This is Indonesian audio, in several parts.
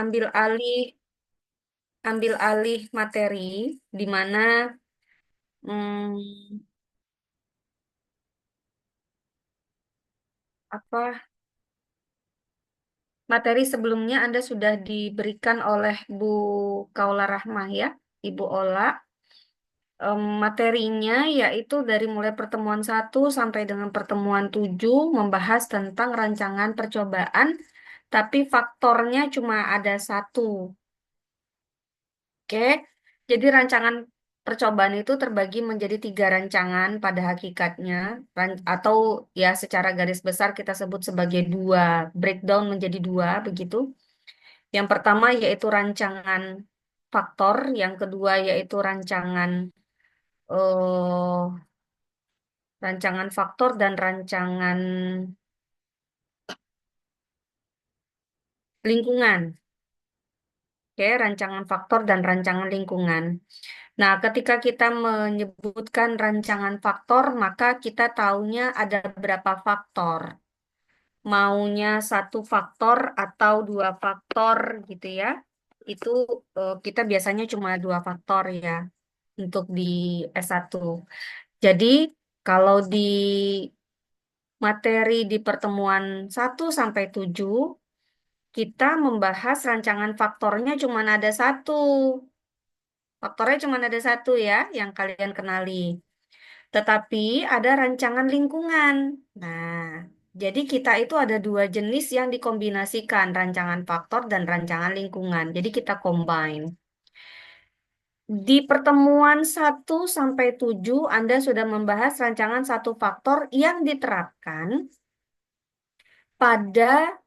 ambil alih ambil alih materi di mana hmm, apa materi sebelumnya Anda sudah diberikan oleh Bu Kaula Rahmah ya, Ibu Ola. Materinya yaitu dari mulai pertemuan 1 sampai dengan pertemuan 7 membahas tentang rancangan percobaan, tapi faktornya cuma ada satu. Oke, jadi rancangan percobaan itu terbagi menjadi 3 rancangan pada hakikatnya, atau ya secara garis besar kita sebut sebagai dua, breakdown menjadi dua begitu. Yang pertama yaitu rancangan faktor, yang kedua yaitu eh, rancangan faktor dan rancangan lingkungan. Oke, rancangan faktor dan rancangan lingkungan. Nah, ketika kita menyebutkan rancangan faktor, maka kita taunya ada berapa faktor. Maunya satu faktor atau dua faktor gitu ya. Itu kita biasanya cuma dua faktor ya untuk di S1. Jadi, kalau di materi di pertemuan 1 sampai 7 kita membahas rancangan faktornya cuma ada satu. Faktornya cuma ada satu ya, yang kalian kenali. Tetapi ada rancangan lingkungan. Nah, jadi kita itu ada dua jenis yang dikombinasikan, rancangan faktor dan rancangan lingkungan. Jadi kita combine. Di pertemuan 1 sampai 7, Anda sudah membahas rancangan satu faktor yang diterapkan pada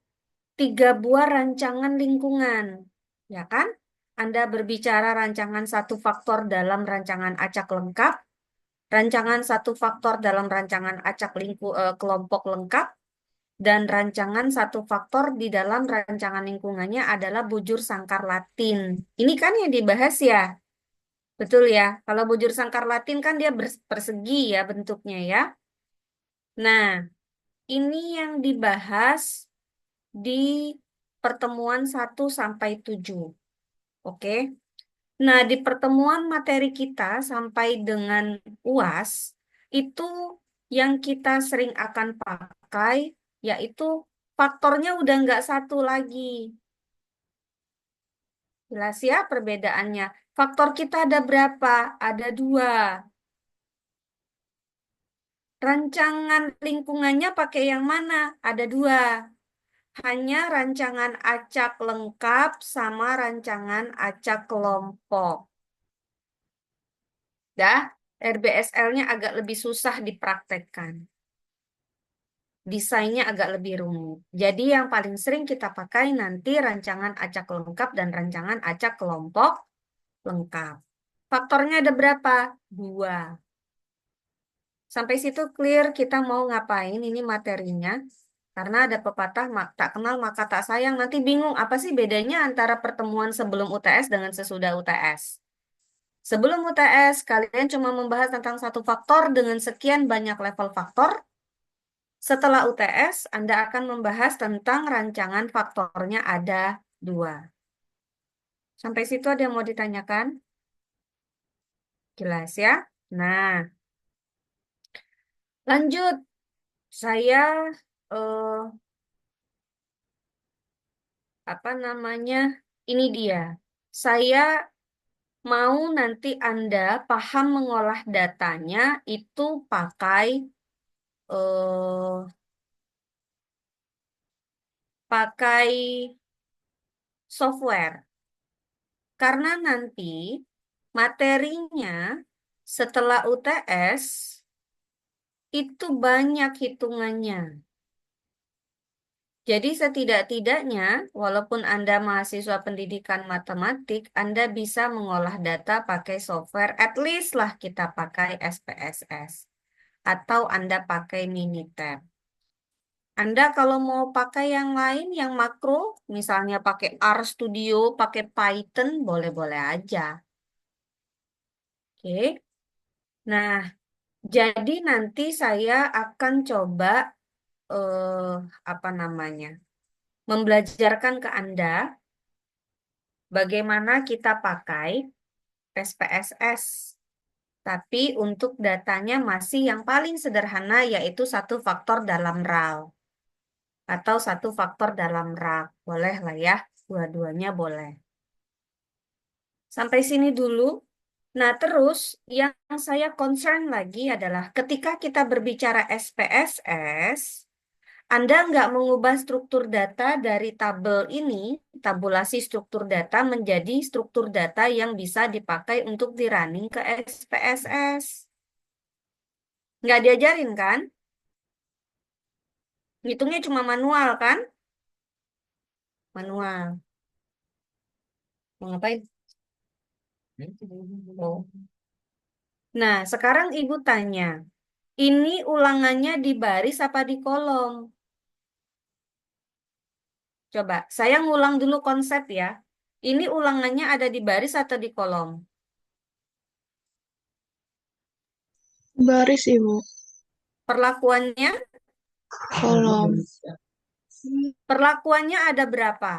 3 buah rancangan lingkungan. Ya kan? Anda berbicara rancangan satu faktor dalam rancangan acak lengkap, rancangan satu faktor dalam rancangan acak kelompok lengkap, dan rancangan satu faktor di dalam rancangan lingkungannya adalah bujur sangkar Latin. Ini kan yang dibahas ya, betul ya? Kalau bujur sangkar Latin kan dia persegi ya bentuknya ya. Nah, ini yang dibahas di pertemuan 1 sampai 7. Oke. Nah, di pertemuan materi kita sampai dengan UAS, itu yang kita sering akan pakai, yaitu faktornya udah nggak satu lagi. Jelas ya perbedaannya. Faktor kita ada berapa? Ada dua. Rancangan lingkungannya pakai yang mana? Ada dua. Hanya rancangan acak lengkap sama rancangan acak kelompok. Dah, RBSL-nya agak lebih susah dipraktekkan. Desainnya agak lebih rumit. Jadi yang paling sering kita pakai nanti rancangan acak lengkap dan rancangan acak kelompok lengkap. Faktornya ada berapa? Dua. Sampai situ clear kita mau ngapain ini materinya. Karena ada pepatah tak kenal maka tak sayang. Nanti bingung apa sih bedanya antara pertemuan sebelum UTS dengan sesudah UTS. Sebelum UTS, kalian cuma membahas tentang satu faktor dengan sekian banyak level faktor. Setelah UTS, Anda akan membahas tentang rancangan faktornya ada dua. Sampai situ ada yang mau ditanyakan? Jelas ya? Nah, lanjut. Saya, eh, apa namanya, ini dia. Saya mau nanti Anda paham mengolah datanya itu eh, pakai software. Karena nanti materinya setelah UTS itu banyak hitungannya. Jadi setidak-tidaknya, walaupun Anda mahasiswa pendidikan matematik, Anda bisa mengolah data pakai software, at least lah kita pakai SPSS. Atau Anda pakai Minitab. Anda kalau mau pakai yang lain, yang makro, misalnya pakai R Studio, pakai Python, boleh-boleh aja. Oke. Nah, jadi nanti saya akan coba eh, apa namanya? Membelajarkan ke Anda bagaimana kita pakai SPSS. Tapi untuk datanya masih yang paling sederhana yaitu satu faktor dalam RAL. Atau satu faktor dalam RAG. Boleh lah ya, dua-duanya boleh. Sampai sini dulu. Nah, terus yang saya concern lagi adalah ketika kita berbicara SPSS, Anda nggak mengubah struktur data dari tabel ini, tabulasi struktur data menjadi struktur data yang bisa dipakai untuk di-running ke SPSS. Nggak diajarin kan? Ngitungnya cuma manual kan? Manual. Mau ngapain? Oh. Nah, sekarang Ibu tanya, ini ulangannya di baris apa di kolom? Coba, saya ngulang dulu konsep ya. Ini ulangannya ada di baris atau di kolom? Baris Ibu. Perlakuannya, Kolom. perlakuannya ada berapa?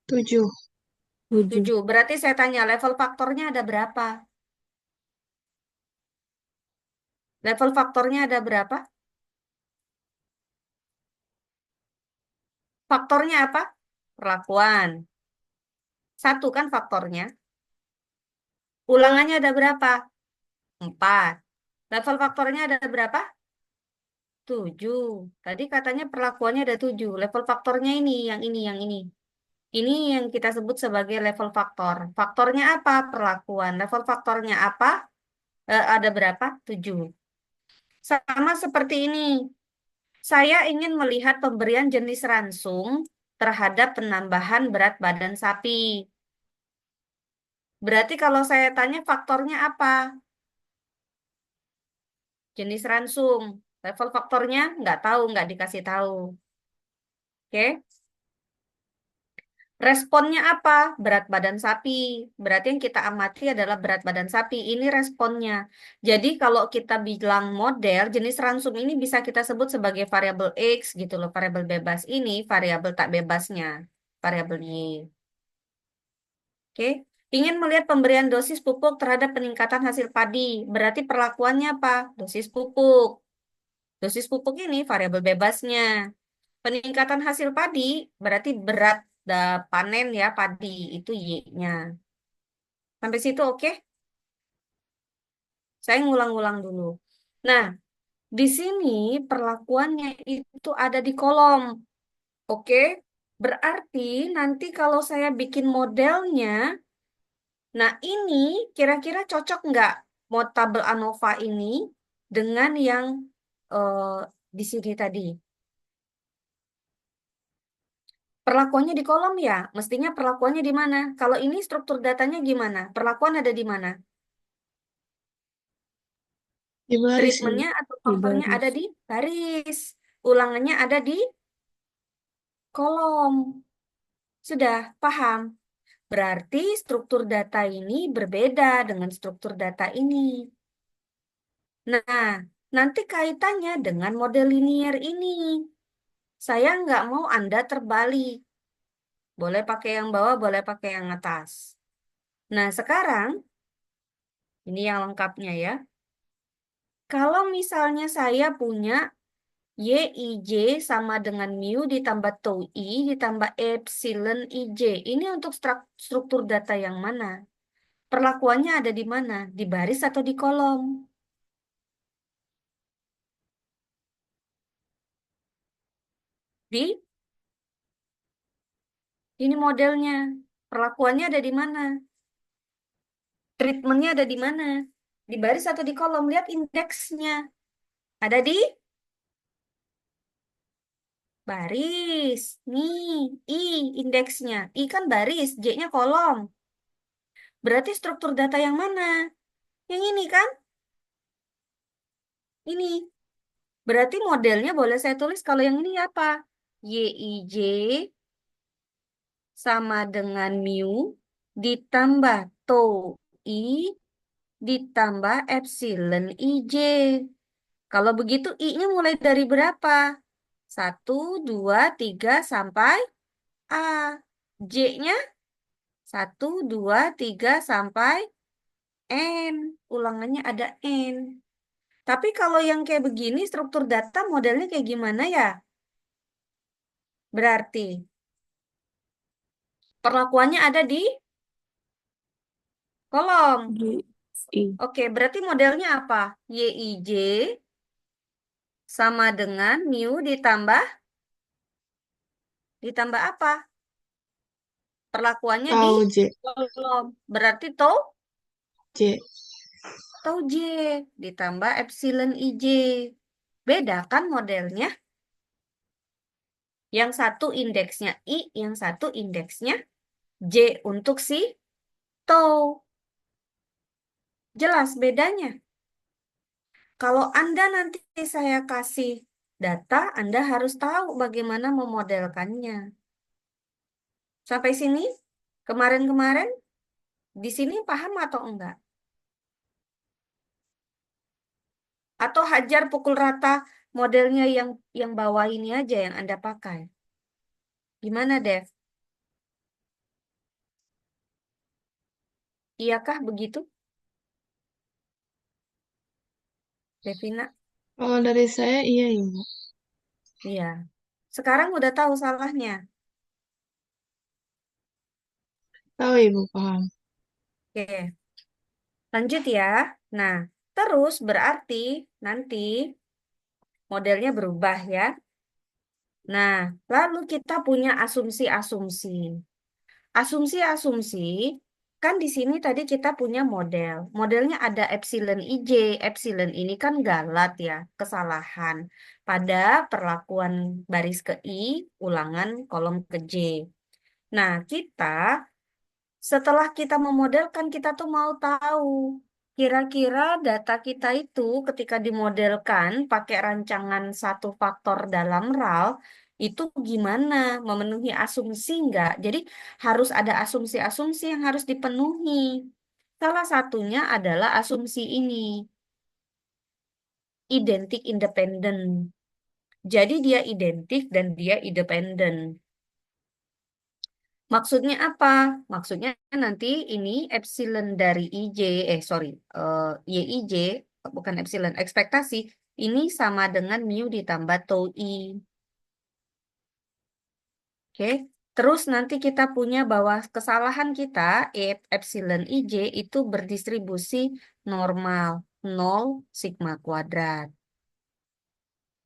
7. 7. 7. Berarti saya tanya, level faktornya ada berapa? Level faktornya ada berapa? Faktornya apa? Perlakuan. Satu kan faktornya. Ulangannya ada berapa? 4. Level faktornya ada berapa? 7. Tadi katanya perlakuannya ada 7. Level faktornya ini, yang ini, yang ini. Ini yang kita sebut sebagai level faktor. Faktornya apa? Perlakuan. Level faktornya apa? Ada berapa? 7. Sama seperti ini. Saya ingin melihat pemberian jenis ransum terhadap penambahan berat badan sapi. Berarti kalau saya tanya faktornya apa? Jenis ransum. Level faktornya nggak tahu, nggak dikasih tahu. Oke? Responnya apa? Berat badan sapi. Berarti yang kita amati adalah berat badan sapi. Ini responnya. Jadi kalau kita bilang model, jenis ransum ini bisa kita sebut sebagai variabel X gitu loh. Variabel bebas ini, variabel tak bebasnya. Variabel Y. Oke. Ingin melihat pemberian dosis pupuk terhadap peningkatan hasil padi. Berarti perlakuannya apa? Dosis pupuk. Dosis pupuk ini variabel bebasnya. Peningkatan hasil padi berarti berat panen ya padi itu Y-nya. Sampai situ oke? Saya ngulang-ulang dulu. Nah, di sini perlakuannya itu ada di kolom. Oke? Berarti nanti kalau saya bikin modelnya, nah ini kira-kira cocok nggak mau tabel ANOVA ini dengan yang eh, di sini tadi? Perlakuannya di kolom ya, mestinya perlakuannya di mana? Kalau ini struktur datanya gimana? Perlakuan ada di mana? Di baris Ibu. Treatmentnya atau Di faktornya baris. ada di baris. Ulangannya ada di kolom. Sudah paham? Berarti struktur data ini berbeda dengan struktur data ini. Nah, nanti kaitannya dengan model linear ini. Saya nggak mau Anda terbalik. Boleh pakai yang bawah, boleh pakai yang atas. Nah, sekarang ini yang lengkapnya ya. Kalau misalnya saya punya YIJ sama dengan mu ditambah tau I ditambah epsilon IJ. Ini untuk struktur data yang mana? Perlakuannya ada di mana? Di baris atau di kolom? Di ini modelnya. Perlakuannya ada di mana? Treatmentnya ada di mana? Di baris atau di kolom? Lihat indeksnya. Ada di baris. Nih, I indeksnya. I kan baris, J-nya kolom. Berarti struktur data yang mana? Yang ini kan? Ini. Berarti modelnya boleh saya tulis kalau yang ini apa? YIJ sama dengan mu ditambah tau I ditambah epsilon IJ. Kalau begitu I-nya mulai dari berapa? 1, 2, 3, sampai A. J-nya 1, 2, 3 sampai N. Ulangannya ada N. Tapi kalau yang kayak begini, struktur data modelnya kayak gimana ya? Berarti perlakuannya ada di kolom. G, I. Oke, berarti modelnya apa? YIJ sama dengan mu ditambah apa? Perlakuannya di Tau J, kolom. Berarti tau J. tau J ditambah epsilon IJ. Beda kan modelnya? Yang satu indeksnya I, yang satu indeksnya J untuk si tau. Jelas bedanya. Kalau Anda nanti saya kasih data, Anda harus tahu bagaimana memodelkannya. Sampai sini, kemarin-kemarin, di sini paham atau enggak? Atau hajar pukul rata modelnya yang bawah ini aja yang Anda pakai. Gimana, Dev? Iyakah begitu, Devina? Kalau dari saya iya Ibu. Iya. Sekarang udah tahu salahnya. Tahu Ibu, paham. Oke, lanjut ya. Nah, terus berarti nanti modelnya berubah ya. Nah, lalu kita punya asumsi-asumsi. Asumsi-asumsi, kan di sini tadi kita punya model. Modelnya ada epsilon IJ. Epsilon ini kan galat ya, kesalahan. Pada perlakuan baris ke I, ulangan kolom ke J. Nah, setelah kita memodelkan, kita tuh mau tahu kira-kira data kita itu ketika dimodelkan pakai rancangan satu faktor dalam RAL itu gimana, memenuhi asumsi nggak? Jadi harus ada asumsi-asumsi yang harus dipenuhi. Salah satunya adalah asumsi ini, identik independen. Jadi dia identik dan dia independen. Maksudnya apa? Maksudnya nanti ini epsilon dari IJ, sorry, YIJ, bukan epsilon, ekspektasi, ini sama dengan mu ditambah tau I. Oke, terus nanti kita punya bahwa kesalahan kita, epsilon IJ itu berdistribusi normal, 0 sigma kuadrat.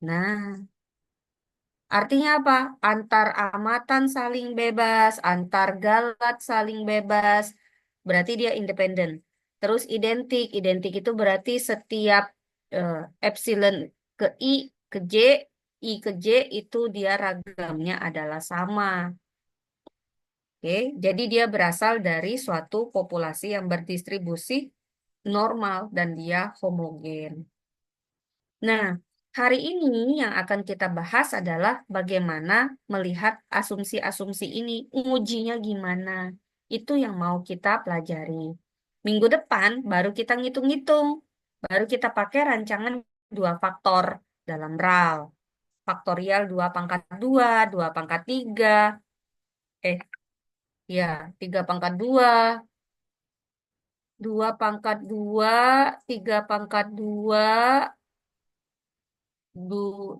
Nah, artinya apa? Antar amatan saling bebas, antar galat saling bebas, berarti dia independen. Terus identik, identik itu berarti setiap eh, epsilon ke I ke J itu dia ragamnya adalah sama. Oke, jadi dia berasal dari suatu populasi yang berdistribusi normal dan dia homogen. Nah, hari ini yang akan kita bahas adalah bagaimana melihat asumsi-asumsi ini, ujinya gimana. Itu yang mau kita pelajari. Minggu depan baru kita ngitung-ngitung, baru kita pakai rancangan dua faktor dalam RAL. Faktorial 2 pangkat 2, 2 pangkat 3, eh ya 3 pangkat 2, 2 pangkat 2, 3 pangkat 2,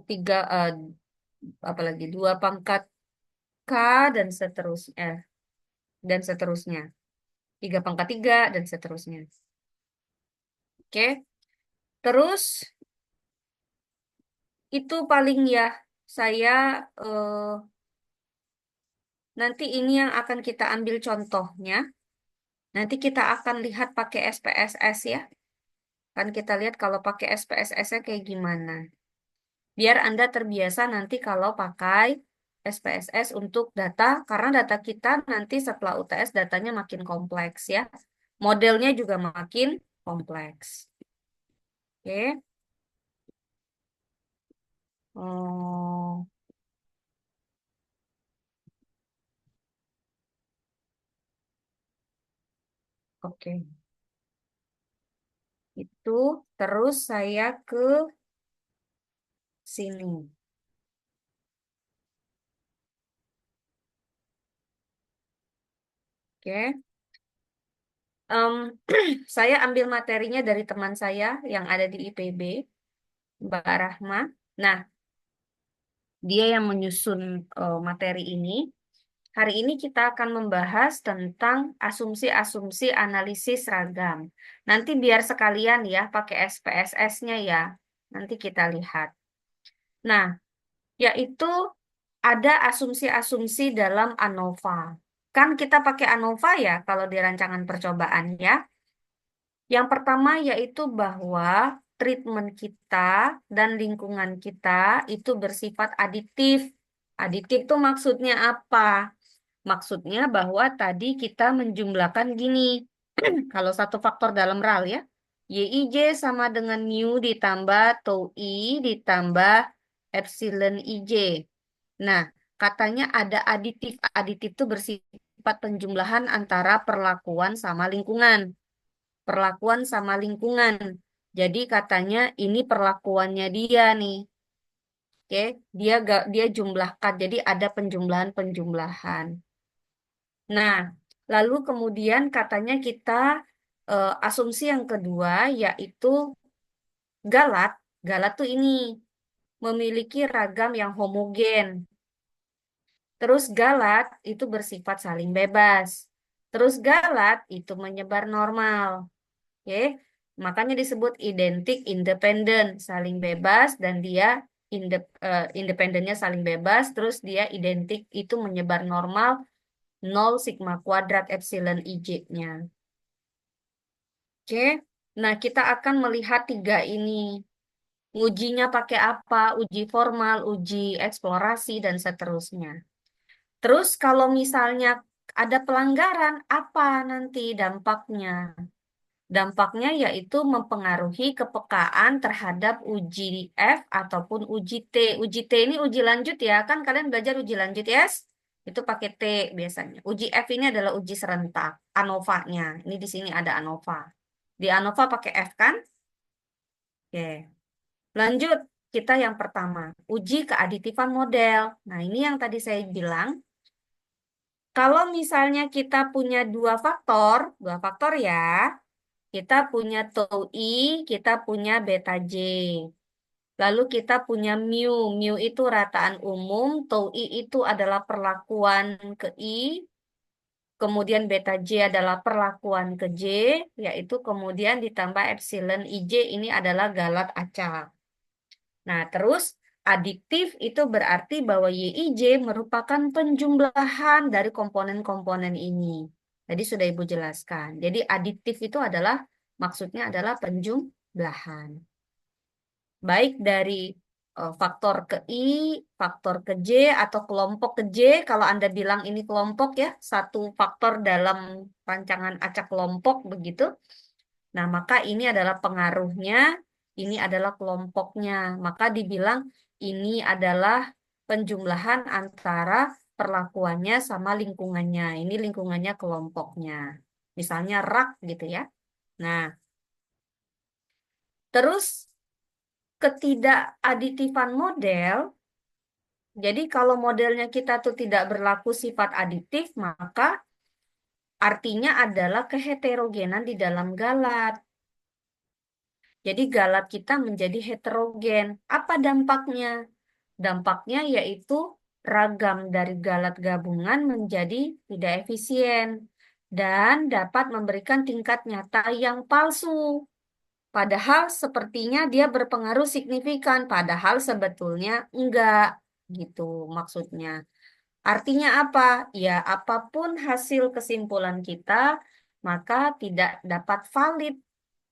3, apalagi 2 pangkat K dan seterusnya, dan seterusnya, 3 pangkat 3 dan seterusnya. Oke, terus itu paling ya saya eh, nanti ini yang akan kita ambil contohnya. Nanti kita akan lihat pakai SPSS ya. Kan kita lihat kalau pakai SPSS-nya kayak gimana. Biar Anda terbiasa nanti kalau pakai SPSS untuk data, karena data kita nanti setelah UTS datanya makin kompleks ya. Modelnya juga makin kompleks. Oke. Oh, oke. Itu terus saya ke sini. Oke. Em, saya ambil materinya dari teman saya yang ada di IPB, Mbak Rahma. Nah, dia yang menyusun materi ini. Hari ini kita akan membahas tentang asumsi-asumsi analisis ragam. Nanti biar sekalian ya pakai SPSS-nya ya. Nanti kita lihat. Nah, yaitu ada asumsi-asumsi dalam ANOVA. Kan kita pakai ANOVA ya kalau di rancangan percobaan ya. Yang pertama yaitu bahwa treatment kita dan lingkungan kita itu bersifat aditif. Aditif itu maksudnya apa? Maksudnya bahwa tadi kita menjumlahkan gini. Kalau satu faktor dalam RAL ya. YIJ sama dengan mu ditambah tau I ditambah epsilon IJ. Nah, katanya ada aditif. Aditif itu bersifat penjumlahan antara perlakuan sama lingkungan. Perlakuan sama lingkungan. Jadi katanya ini perlakuannya dia nih. Oke, dia jumlahkan. Jadi ada penjumlahan-penjumlahan. Nah, lalu kemudian katanya kita asumsi yang kedua yaitu galat. Galat tuh ini memiliki ragam yang homogen. Terus galat itu bersifat saling bebas. Terus galat itu menyebar normal. Oke, makanya disebut identik independen, saling bebas dan dia independennya saling bebas, terus dia identik itu menyebar normal 0 sigma kuadrat epsilon IJ-nya. Oke, nah kita akan melihat tiga ini. Ujinya pakai apa? Uji formal, uji eksplorasi, dan seterusnya. Terus kalau misalnya ada pelanggaran, apa nanti dampaknya? Dampaknya yaitu mempengaruhi kepekaan terhadap uji F ataupun uji T. Uji T ini uji lanjut ya, kan kalian belajar uji lanjut ya? Yes? Itu pakai T biasanya. Uji F ini adalah uji serentak, ANOVA-nya. Ini di sini ada ANOVA. Di ANOVA pakai F kan? Oke. Lanjut, kita yang pertama, uji keaditifan model. Nah, ini yang tadi saya bilang, kalau misalnya kita punya dua faktor ya, kita punya tau I, kita punya beta J. Lalu kita punya mu. Mu itu rataan umum, tau I itu adalah perlakuan ke I, kemudian beta J adalah perlakuan ke J, yaitu kemudian ditambah epsilon IJ ini adalah galat acak. Nah, terus adiktif itu berarti bahwa YIJ merupakan penjumlahan dari komponen-komponen ini. Tadi sudah Ibu jelaskan. Jadi adiktif itu adalah maksudnya adalah penjumlahan. Baik dari faktor ke I, faktor ke J, atau kelompok ke J. Kalau Anda bilang ini kelompok ya, satu faktor dalam rancangan acak kelompok begitu. Nah, maka ini adalah pengaruhnya, ini adalah kelompoknya. Maka dibilang ini adalah penjumlahan antara perlakuannya sama lingkungannya. Ini lingkungannya kelompoknya. Misalnya rak gitu ya. Nah, terus ketidakaditifan model. Jadi kalau modelnya kita tuh tidak berlaku sifat aditif, maka artinya adalah keheterogenan di dalam galat. Jadi galat kita menjadi heterogen. Apa dampaknya? Dampaknya yaitu ragam dari galat gabungan menjadi tidak efisien dan dapat memberikan tingkat nyata yang palsu. Padahal sepertinya dia berpengaruh signifikan, padahal sebetulnya enggak gitu maksudnya. Artinya apa? Ya, apapun hasil kesimpulan kita, maka tidak dapat valid,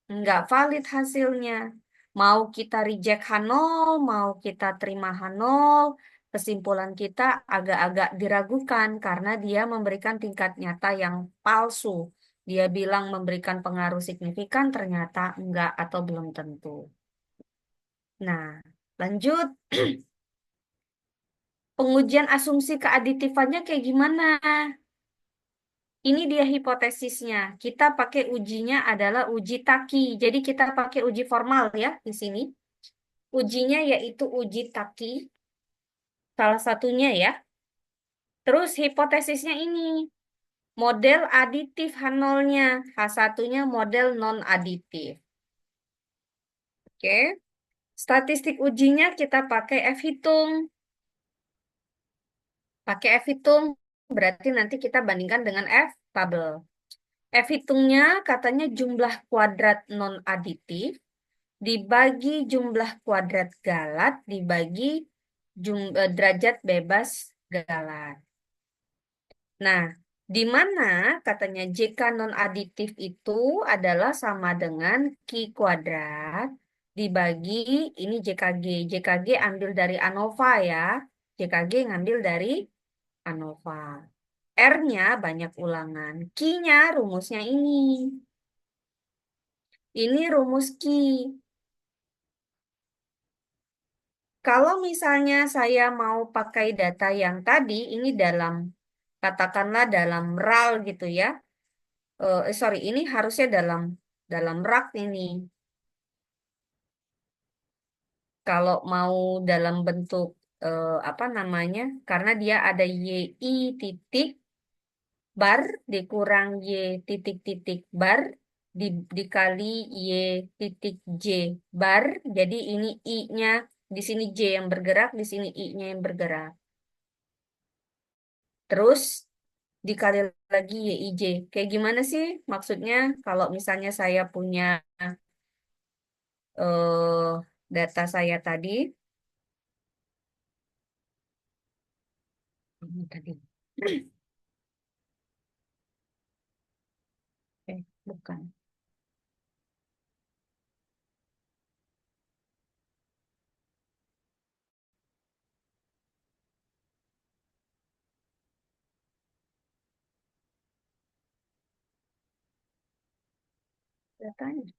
nggak valid hasilnya. Mau kita reject H0, mau kita terima H0, kesimpulan kita agak-agak diragukan karena dia memberikan tingkat nyata yang palsu. Dia bilang memberikan pengaruh signifikan, ternyata enggak atau belum tentu. Nah, lanjut. Pengujian asumsi keaditifannya kayak gimana? Ini dia hipotesisnya. Kita pakai ujinya adalah uji Taki. Jadi kita pakai uji formal ya di sini. Ujinya yaitu uji Taki. Salah satunya ya. Terus hipotesisnya ini. Model aditif H0-nya. H1-nya model non-aditif. Oke. Statistik ujinya kita pakai F-hitung. Pakai F-hitung berarti nanti kita bandingkan dengan F-tabel. F-hitungnya katanya jumlah kuadrat non-aditif dibagi jumlah kuadrat galat dibagi derajat bebas galat. Nah, di mana katanya JK non-aditif itu adalah sama dengan Q kuadrat dibagi ini JKG. JKG ambil dari ANOVA ya. JKG ngambil dari ANOVA. R-nya banyak ulangan. Q-nya rumusnya ini. Ini rumus Q. Kalau misalnya saya mau pakai data yang tadi, ini dalam, katakanlah dalam RAL gitu ya. Sorry, ini harusnya dalam rak ini. Kalau mau dalam bentuk apa namanya? Karena dia ada YI titik bar dikurang Y titik-titik bar dikali Y titik J bar. Jadi ini I-nya di sini J yang bergerak, di sini I-nya yang bergerak. Terus dikali lagi YIJ. Kayak gimana sih maksudnya kalau misalnya saya punya eh, data saya tadi. Ini tadi. Bukan. Datanya.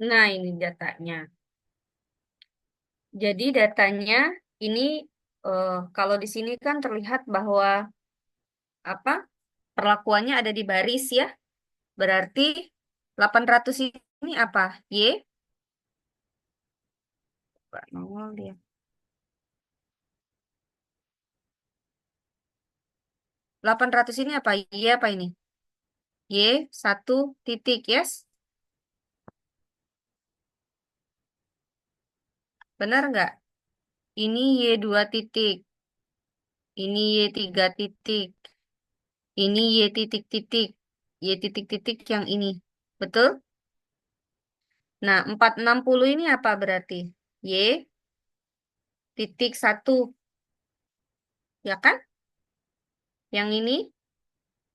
Nah, ini datanya. Jadi datanya ini kalau di sini kan terlihat bahwa apa? Perlakuannya ada di baris ya. Berarti 800 ini apa? Y? Nggak nongol dia. 800 ini apa? Y apa ini? Y satu titik, yes? Benar nggak? Ini Y dua titik. Ini Y tiga titik. Ini Y titik-titik. Y titik-titik yang ini. Betul? Nah, 460 ini apa berarti? Y titik satu. Ya kan? Yang ini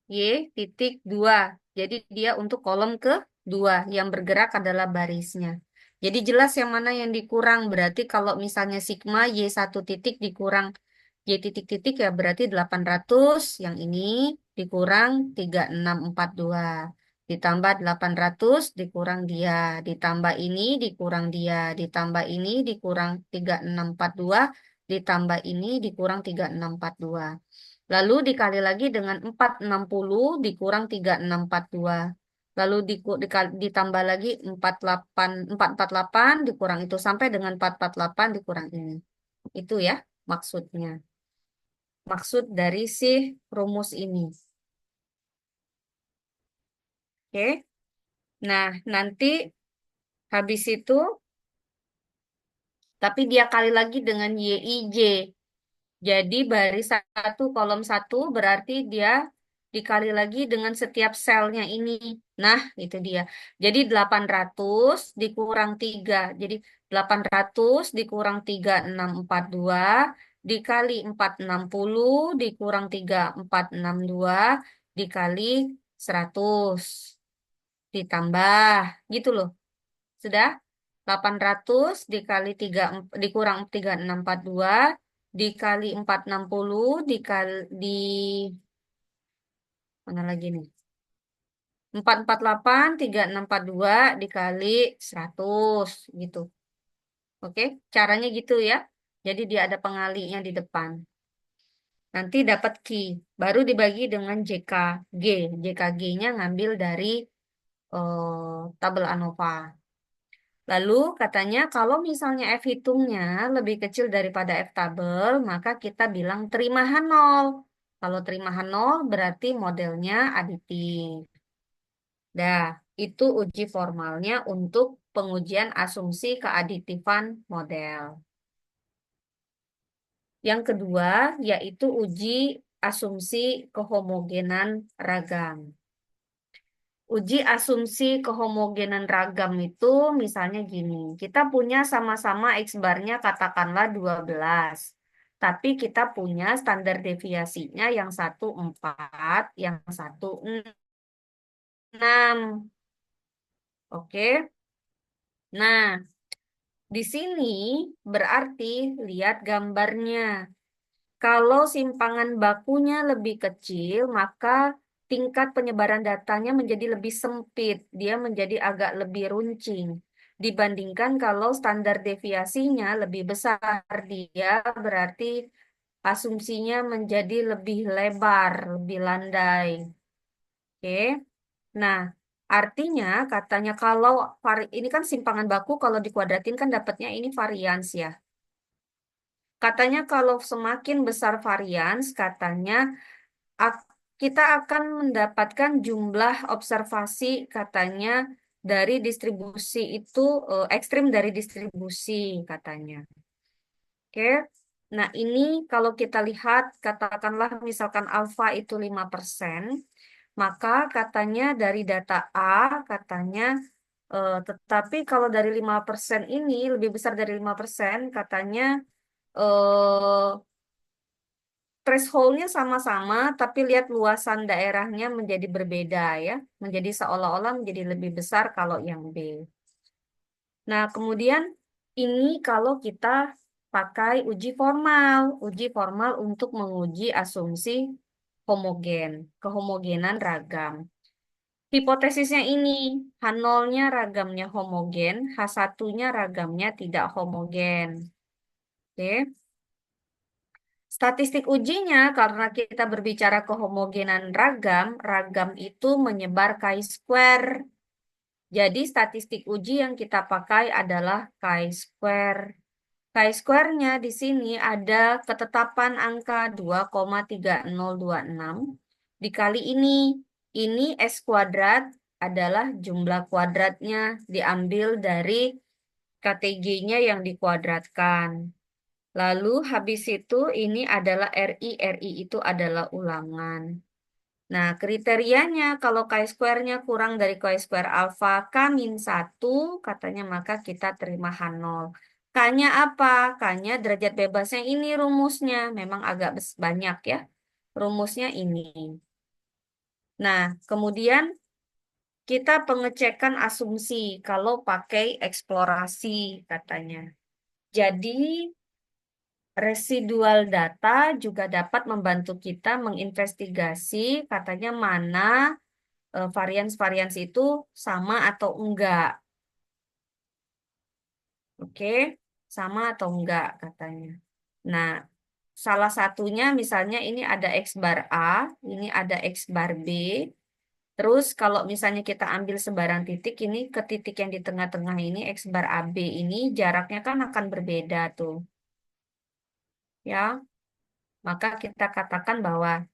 Y titik dua. Jadi dia untuk kolom kedua. Yang bergerak adalah barisnya. Jadi jelas yang mana yang dikurang. Berarti kalau misalnya sigma Y satu titik dikurang Y titik-titik ya berarti 800. Yang ini dikurang 3642. Ditambah 800 dikurang dia. Ditambah ini dikurang dia. Ditambah ini dikurang 3642. Ditambah ini dikurang 3642. Lalu dikali lagi dengan 460 dikurang 3642. Lalu ditambah lagi 48, 448 dikurang itu sampai dengan 448 dikurang ini. Itu ya maksudnya. Maksud dari si rumus ini. Oke. Nah, nanti habis itu tapi dia kali lagi dengan YIJ. Jadi baris satu kolom satu berarti dia dikali lagi dengan setiap selnya ini. Nah, itu dia. Jadi 800 dikurang 3. Jadi 800 dikurang 3642 dikali 460 dikurang 3462 dikali 100 ditambah gitu loh. Sudah 800 dikali 3 dikurang 3642 dikali 460 dikali di mana lagi nih? 448 3642 dikali 100 gitu. Oke, caranya gitu ya. Jadi dia ada pengalinya di depan. Nanti dapat Q. Baru dibagi dengan JKG. JKG-nya ngambil dari tabel ANOVA. Lalu katanya kalau misalnya F hitungnya lebih kecil daripada F tabel, maka kita bilang terimahan nol. Kalau terimahan nol berarti modelnya aditif. Dah, itu uji formalnya untuk pengujian asumsi keaditifan model. Yang kedua yaitu uji asumsi kehomogenan ragam. Uji asumsi kehomogenan ragam itu misalnya gini, kita punya sama-sama X barnya katakanlah 12. Tapi kita punya standar deviasinya yang satu 4, yang satu 6. Oke. Nah, di sini berarti lihat gambarnya. Kalau simpangan bakunya lebih kecil, maka tingkat penyebaran datanya menjadi lebih sempit. Dia menjadi agak lebih runcing. Dibandingkan kalau standar deviasinya lebih besar, dia berarti asumsinya menjadi lebih lebar, lebih landai. Oke. Nah, artinya katanya kalau ini kan simpangan baku kalau dikuadratin kan dapatnya ini varians ya. Katanya kalau semakin besar varians, katanya ak- kita akan mendapatkan jumlah observasi katanya dari distribusi itu ekstrim dari distribusi katanya. Oke. Nah, ini kalau kita lihat katakanlah misalkan alfa itu 5%, maka katanya dari data A katanya tetapi kalau dari 5% ini lebih besar dari 5% katanya eh thresholdnya sama-sama, tapi lihat luasan daerahnya menjadi berbeda ya, menjadi seolah-olah menjadi lebih besar kalau yang B. Nah, kemudian ini kalau kita pakai uji formal untuk menguji asumsi homogen, kehomogenan ragam. Hipotesisnya ini, H0-nya ragamnya homogen, H1-nya ragamnya tidak homogen. Oke. Statistik ujinya, karena kita berbicara kehomogenan ragam, ragam itu menyebar chi-square. Jadi statistik uji yang kita pakai adalah chi-square. Chi-square-nya di sini ada ketetapan angka 2,3026 dikali ini S kuadrat adalah jumlah kuadratnya diambil dari KTG-nya yang dikuadratkan. Lalu habis itu ini adalah RI, RI itu adalah ulangan. Nah, kriterianya kalau chi-square-nya kurang dari chi-square alfa K-1, katanya maka kita terima H0. K-nya apa? K-nya derajat bebasnya ini rumusnya. Memang agak banyak ya. Rumusnya ini. Nah, kemudian kita pengecekan asumsi kalau pakai eksplorasi katanya. Jadi, residual data juga dapat membantu kita menginvestigasi katanya mana varians-varians itu sama atau enggak. Oke, sama atau enggak katanya. Nah, salah satunya misalnya ini ada X bar A, ini ada X bar B. Terus kalau misalnya kita ambil sebarang titik ini ke titik yang di tengah-tengah ini X bar AB ini jaraknya kan akan berbeda tuh. Ya, maka kita katakan bahwa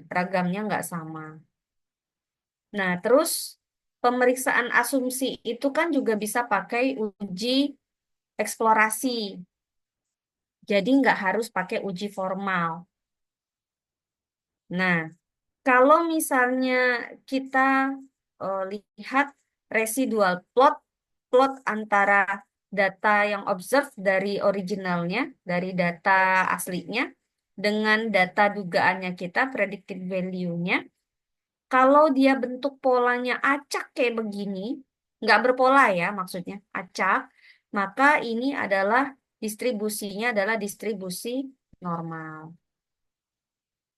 ragamnya nggak sama. Nah, terus pemeriksaan asumsi itu kan juga bisa pakai uji eksplorasi. Jadi nggak harus pakai uji formal. Nah, kalau misalnya kita lihat residual plot, plot antara data yang observe dari originalnya, dari data aslinya, dengan data dugaannya kita, predicted value-nya, kalau dia bentuk polanya acak kayak begini, nggak berpola ya maksudnya, acak, maka ini adalah distribusinya adalah distribusi normal.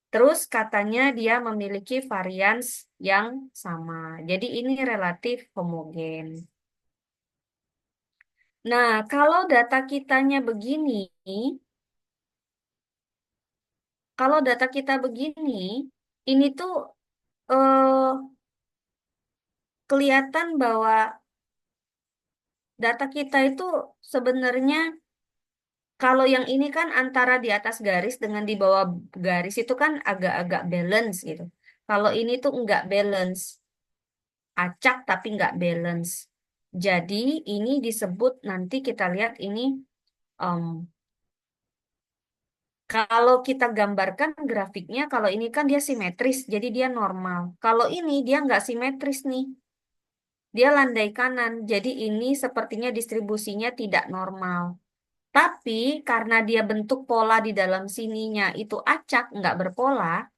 Terus katanya dia memiliki varians yang sama. Jadi ini relatif homogen. Nah, kalau data kitanya begini, kalau data kita begini, ini tuh eh, kelihatan bahwa data kita itu sebenarnya kalau yang ini kan antara di atas garis dengan di bawah garis itu kan agak-agak balance gitu. Kalau ini tuh nggak balance, acak tapi nggak balance. Jadi ini disebut nanti kita lihat ini em, kalau kita gambarkan grafiknya, kalau ini kan dia simetris, jadi dia normal. Kalau ini dia nggak simetris nih, dia landai kanan. Jadi ini sepertinya distribusinya tidak normal. Tapi karena dia bentuk pola di dalam sininya itu acak, nggak berpola,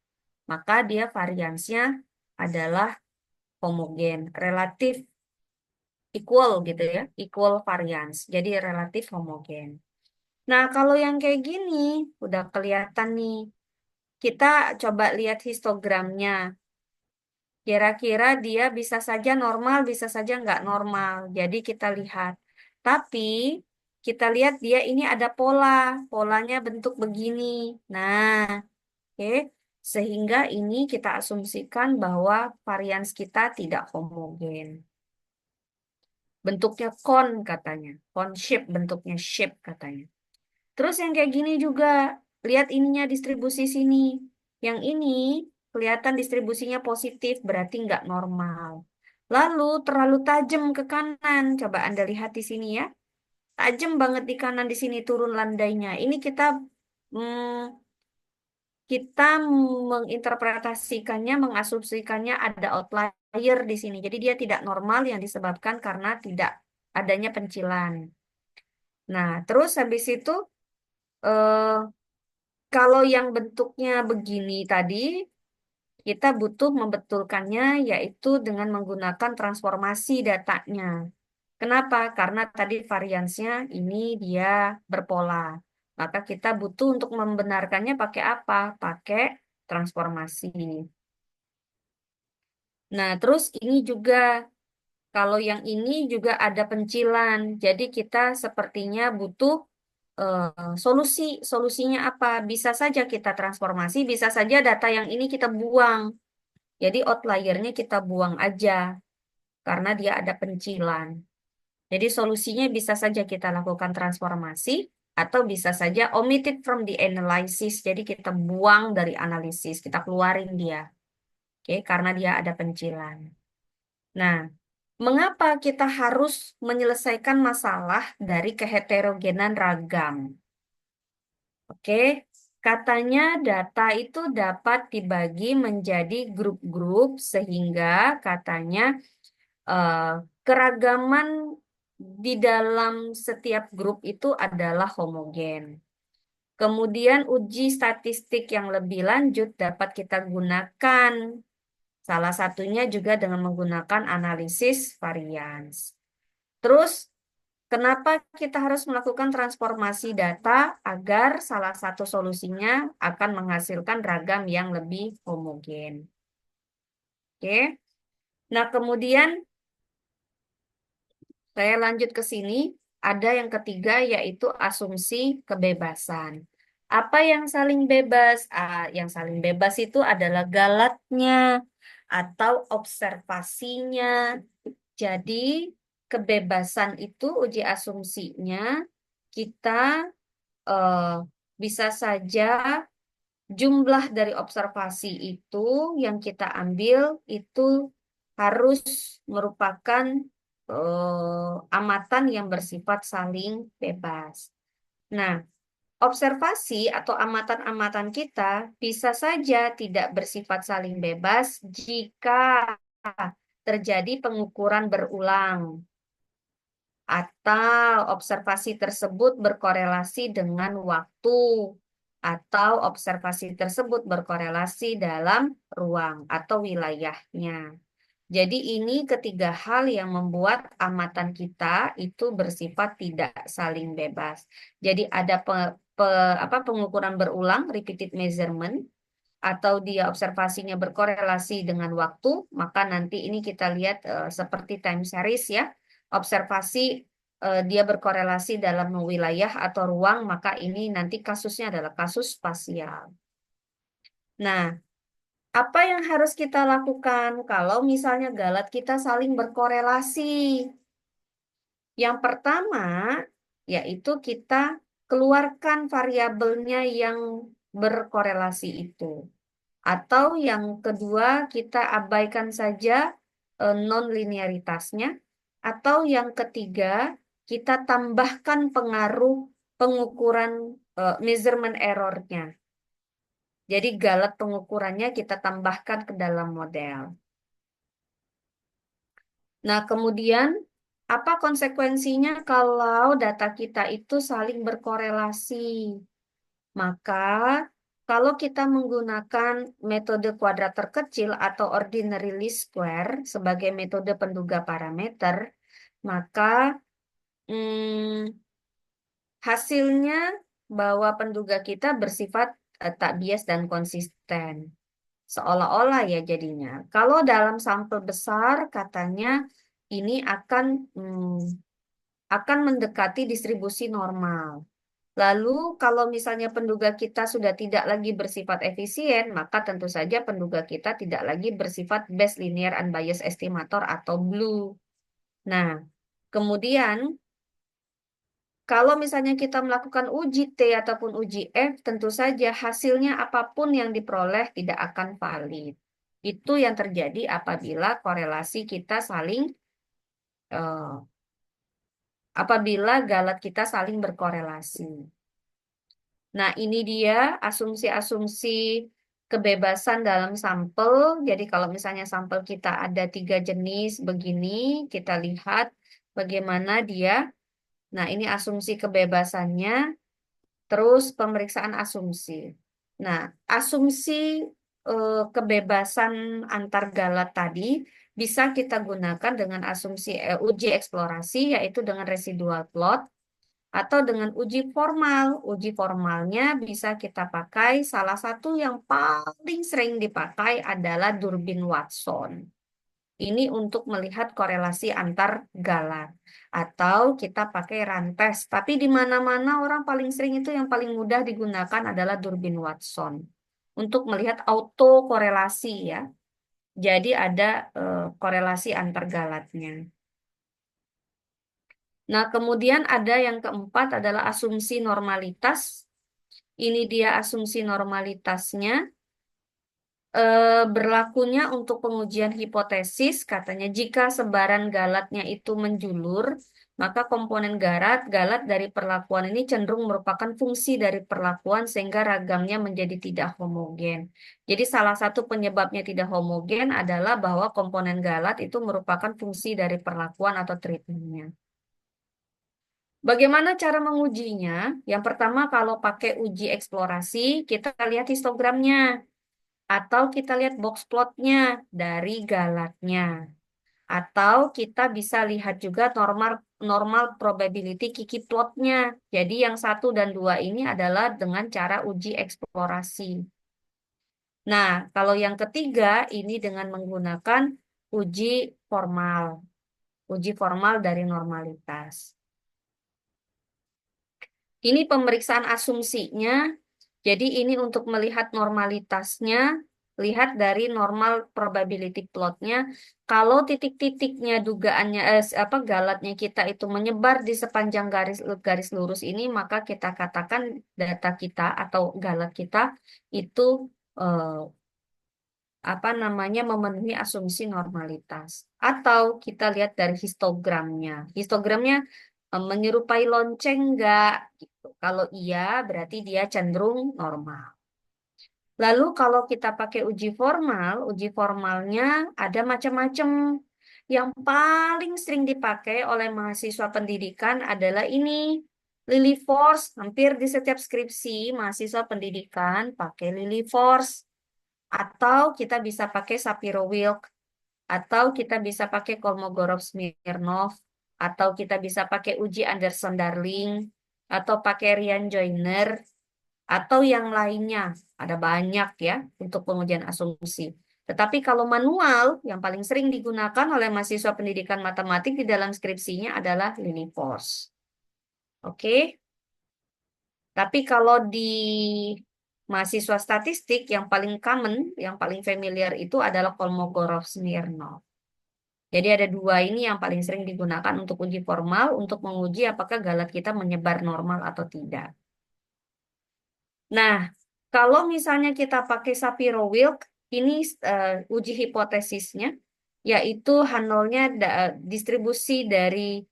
maka dia variansnya adalah homogen, relatif equal gitu ya, equal variance. Jadi relatif homogen. Nah, kalau yang kayak gini, udah kelihatan nih. Kita coba lihat histogramnya. Kira-kira dia bisa saja normal, bisa saja nggak normal. Jadi kita lihat. Tapi kita lihat dia ini ada pola. Polanya bentuk begini. Nah, oke. Sehingga ini kita asumsikan bahwa varians kita tidak homogen. Bentuknya kon katanya. Kon shape, bentuknya shape katanya. Terus yang kayak gini juga, lihat ininya distribusi sini. Yang ini kelihatan distribusinya positif, berarti nggak normal. Lalu terlalu tajam ke kanan. Coba Anda lihat di sini ya. Tajam banget di kanan di sini turun landainya. Ini hmm, kita menginterpretasikannya, mengasumsikannya ada outlier di sini. Jadi dia tidak normal yang disebabkan karena tidak adanya pencilan. Nah, terus habis itu eh, kalau yang bentuknya begini tadi, kita butuh membetulkannya yaitu dengan menggunakan transformasi datanya. Kenapa? Karena tadi variansnya ini dia berpola. Maka kita butuh untuk membenarkannya pakai apa? Pakai transformasi. Nah, terus ini juga kalau yang ini juga ada pencilan. Jadi kita sepertinya butuh solusi. Solusinya apa? Bisa saja kita transformasi, bisa saja data yang ini kita buang. Jadi outliernya kita buang aja karena dia ada pencilan. Jadi solusinya bisa saja kita lakukan transformasi atau bisa saja omitted from the analysis. Jadi kita buang dari analisis, kita keluarin dia. Oke, karena dia ada pencilan. Nah, mengapa kita harus menyelesaikan masalah dari keheterogenan ragam? Oke, katanya data itu dapat dibagi menjadi grup-grup sehingga katanya eh, keragaman di dalam setiap grup itu adalah homogen. Kemudian uji statistik yang lebih lanjut dapat kita gunakan. Salah satunya juga dengan menggunakan analisis varians. Terus, kenapa kita harus melakukan transformasi data agar salah satu solusinya akan menghasilkan ragam yang lebih homogen. Oke. Nah, kemudian saya lanjut ke sini. Ada yang ketiga yaitu asumsi kebebasan. Apa yang saling bebas? Yang saling bebas itu adalah galatnya atau observasinya. Jadi kebebasan itu uji asumsinya kita eh, bisa saja jumlah dari observasi itu yang kita ambil itu harus merupakan amatan yang bersifat saling bebas. Nah, observasi atau amatan-amatan kita bisa saja tidak bersifat saling bebas jika terjadi pengukuran berulang atau observasi tersebut berkorelasi dengan waktu atau observasi tersebut berkorelasi dalam ruang atau wilayahnya. Jadi ini ketiga hal yang membuat amatan kita itu bersifat tidak saling bebas. Jadi ada pengukuran berulang, repeated measurement, atau dia observasinya berkorelasi dengan waktu, maka nanti ini kita lihat seperti time series ya. Observasi dia berkorelasi dalam wilayah atau ruang, maka ini nanti kasusnya adalah kasus spasial. Nah, apa yang harus kita lakukan kalau misalnya galat kita saling berkorelasi? Yang pertama, yaitu kita keluarkan variabelnya yang berkorelasi itu. Atau yang kedua, kita abaikan saja non-linearitasnya. Atau yang ketiga, kita tambahkan pengaruh pengukuran measurement error-nya. Jadi galat pengukurannya kita tambahkan ke dalam model. Nah, kemudian apa konsekuensinya kalau data kita itu saling berkorelasi? Maka, kalau kita menggunakan metode kuadrat terkecil atau ordinary least square sebagai metode penduga parameter, maka hmm, hasilnya bahwa penduga kita bersifat tak bias dan konsisten. Seolah-olah ya jadinya. Kalau dalam sampel besar, katanya ini akan mendekati distribusi normal. Lalu, kalau misalnya penduga kita sudah tidak lagi bersifat efisien, maka tentu saja penduga kita tidak lagi bersifat best linear unbiased estimator atau BLUE. Nah, kemudian kalau misalnya kita melakukan uji T ataupun uji F, tentu saja hasilnya apapun yang diperoleh tidak akan valid. Itu yang terjadi apabila korelasi kita apabila galat kita saling berkorelasi. Nah, ini dia asumsi-asumsi kebebasan dalam sampel. Jadi kalau misalnya sampel kita ada 3 jenis begini, kita lihat bagaimana dia. Nah, ini asumsi kebebasannya, terus pemeriksaan asumsi. Nah, asumsi kebebasan antar galat tadi bisa kita gunakan dengan asumsi uji eksplorasi, yaitu dengan residual plot. Atau dengan uji formal. Uji formalnya bisa kita pakai, salah satu yang paling sering dipakai adalah Durbin Watson. Ini untuk melihat korelasi antar galat. Atau kita pakai Rantes. Tapi di mana-mana orang paling sering itu yang paling mudah digunakan adalah Durbin Watson. Untuk melihat autokorelasi ya. Jadi ada korelasi antar galatnya. Nah, kemudian ada yang keempat adalah asumsi normalitas. Ini dia asumsi normalitasnya. Berlakunya untuk pengujian hipotesis, katanya jika sebaran galatnya itu menjulur, maka komponen galat dari perlakuan ini cenderung merupakan fungsi dari perlakuan sehingga ragamnya menjadi tidak homogen. Jadi salah satu penyebabnya tidak homogen adalah bahwa komponen galat itu merupakan fungsi dari perlakuan atau treatmentnya. Bagaimana cara mengujinya? Yang pertama, kalau pakai uji eksplorasi, kita lihat histogramnya atau kita lihat box plotnya dari galatnya. Atau kita bisa lihat juga normal normal probability Kiki plotnya. Jadi yang 1 dan 2 ini adalah dengan cara uji eksplorasi. Nah, kalau yang ketiga ini dengan menggunakan uji formal. Uji formal dari normalitas. Ini pemeriksaan asumsinya. Jadi ini untuk melihat normalitasnya, lihat dari normal probability plotnya. Kalau titik-titiknya dugaannya apa galatnya kita itu menyebar di sepanjang garis garis lurus ini, maka kita katakan data kita atau galat kita itu eh, apa namanya memenuhi asumsi normalitas. Atau kita lihat dari histogramnya. Histogramnya menyerupai lonceng enggak? Gitu. Kalau iya, berarti dia cenderung normal. Lalu kalau kita pakai uji formalnya ada macam-macam. Yang paling sering dipakai oleh mahasiswa pendidikan adalah ini. Lily Force, hampir di setiap skripsi mahasiswa pendidikan pakai Lily Force. Atau kita bisa pakai Shapiro-Wilk, atau kita bisa pakai Kolmogorov-Smirnov, atau kita bisa pakai uji Anderson-Darling, atau pakai Ryan Joyner, atau yang lainnya. Ada banyak ya untuk pengujian asumsi. Tetapi kalau manual, yang paling sering digunakan oleh mahasiswa pendidikan matematik di dalam skripsinya adalah Liniforce. Oke? Tapi kalau di mahasiswa statistik yang paling common, yang paling familiar itu adalah Kolmogorov-Smirnov. Jadi ada dua ini yang paling sering digunakan untuk uji formal untuk menguji apakah galat kita menyebar normal atau tidak. Nah, kalau misalnya kita pakai Shapiro-Wilk, ini uji hipotesisnya, yaitu Hanolnya distribusi dari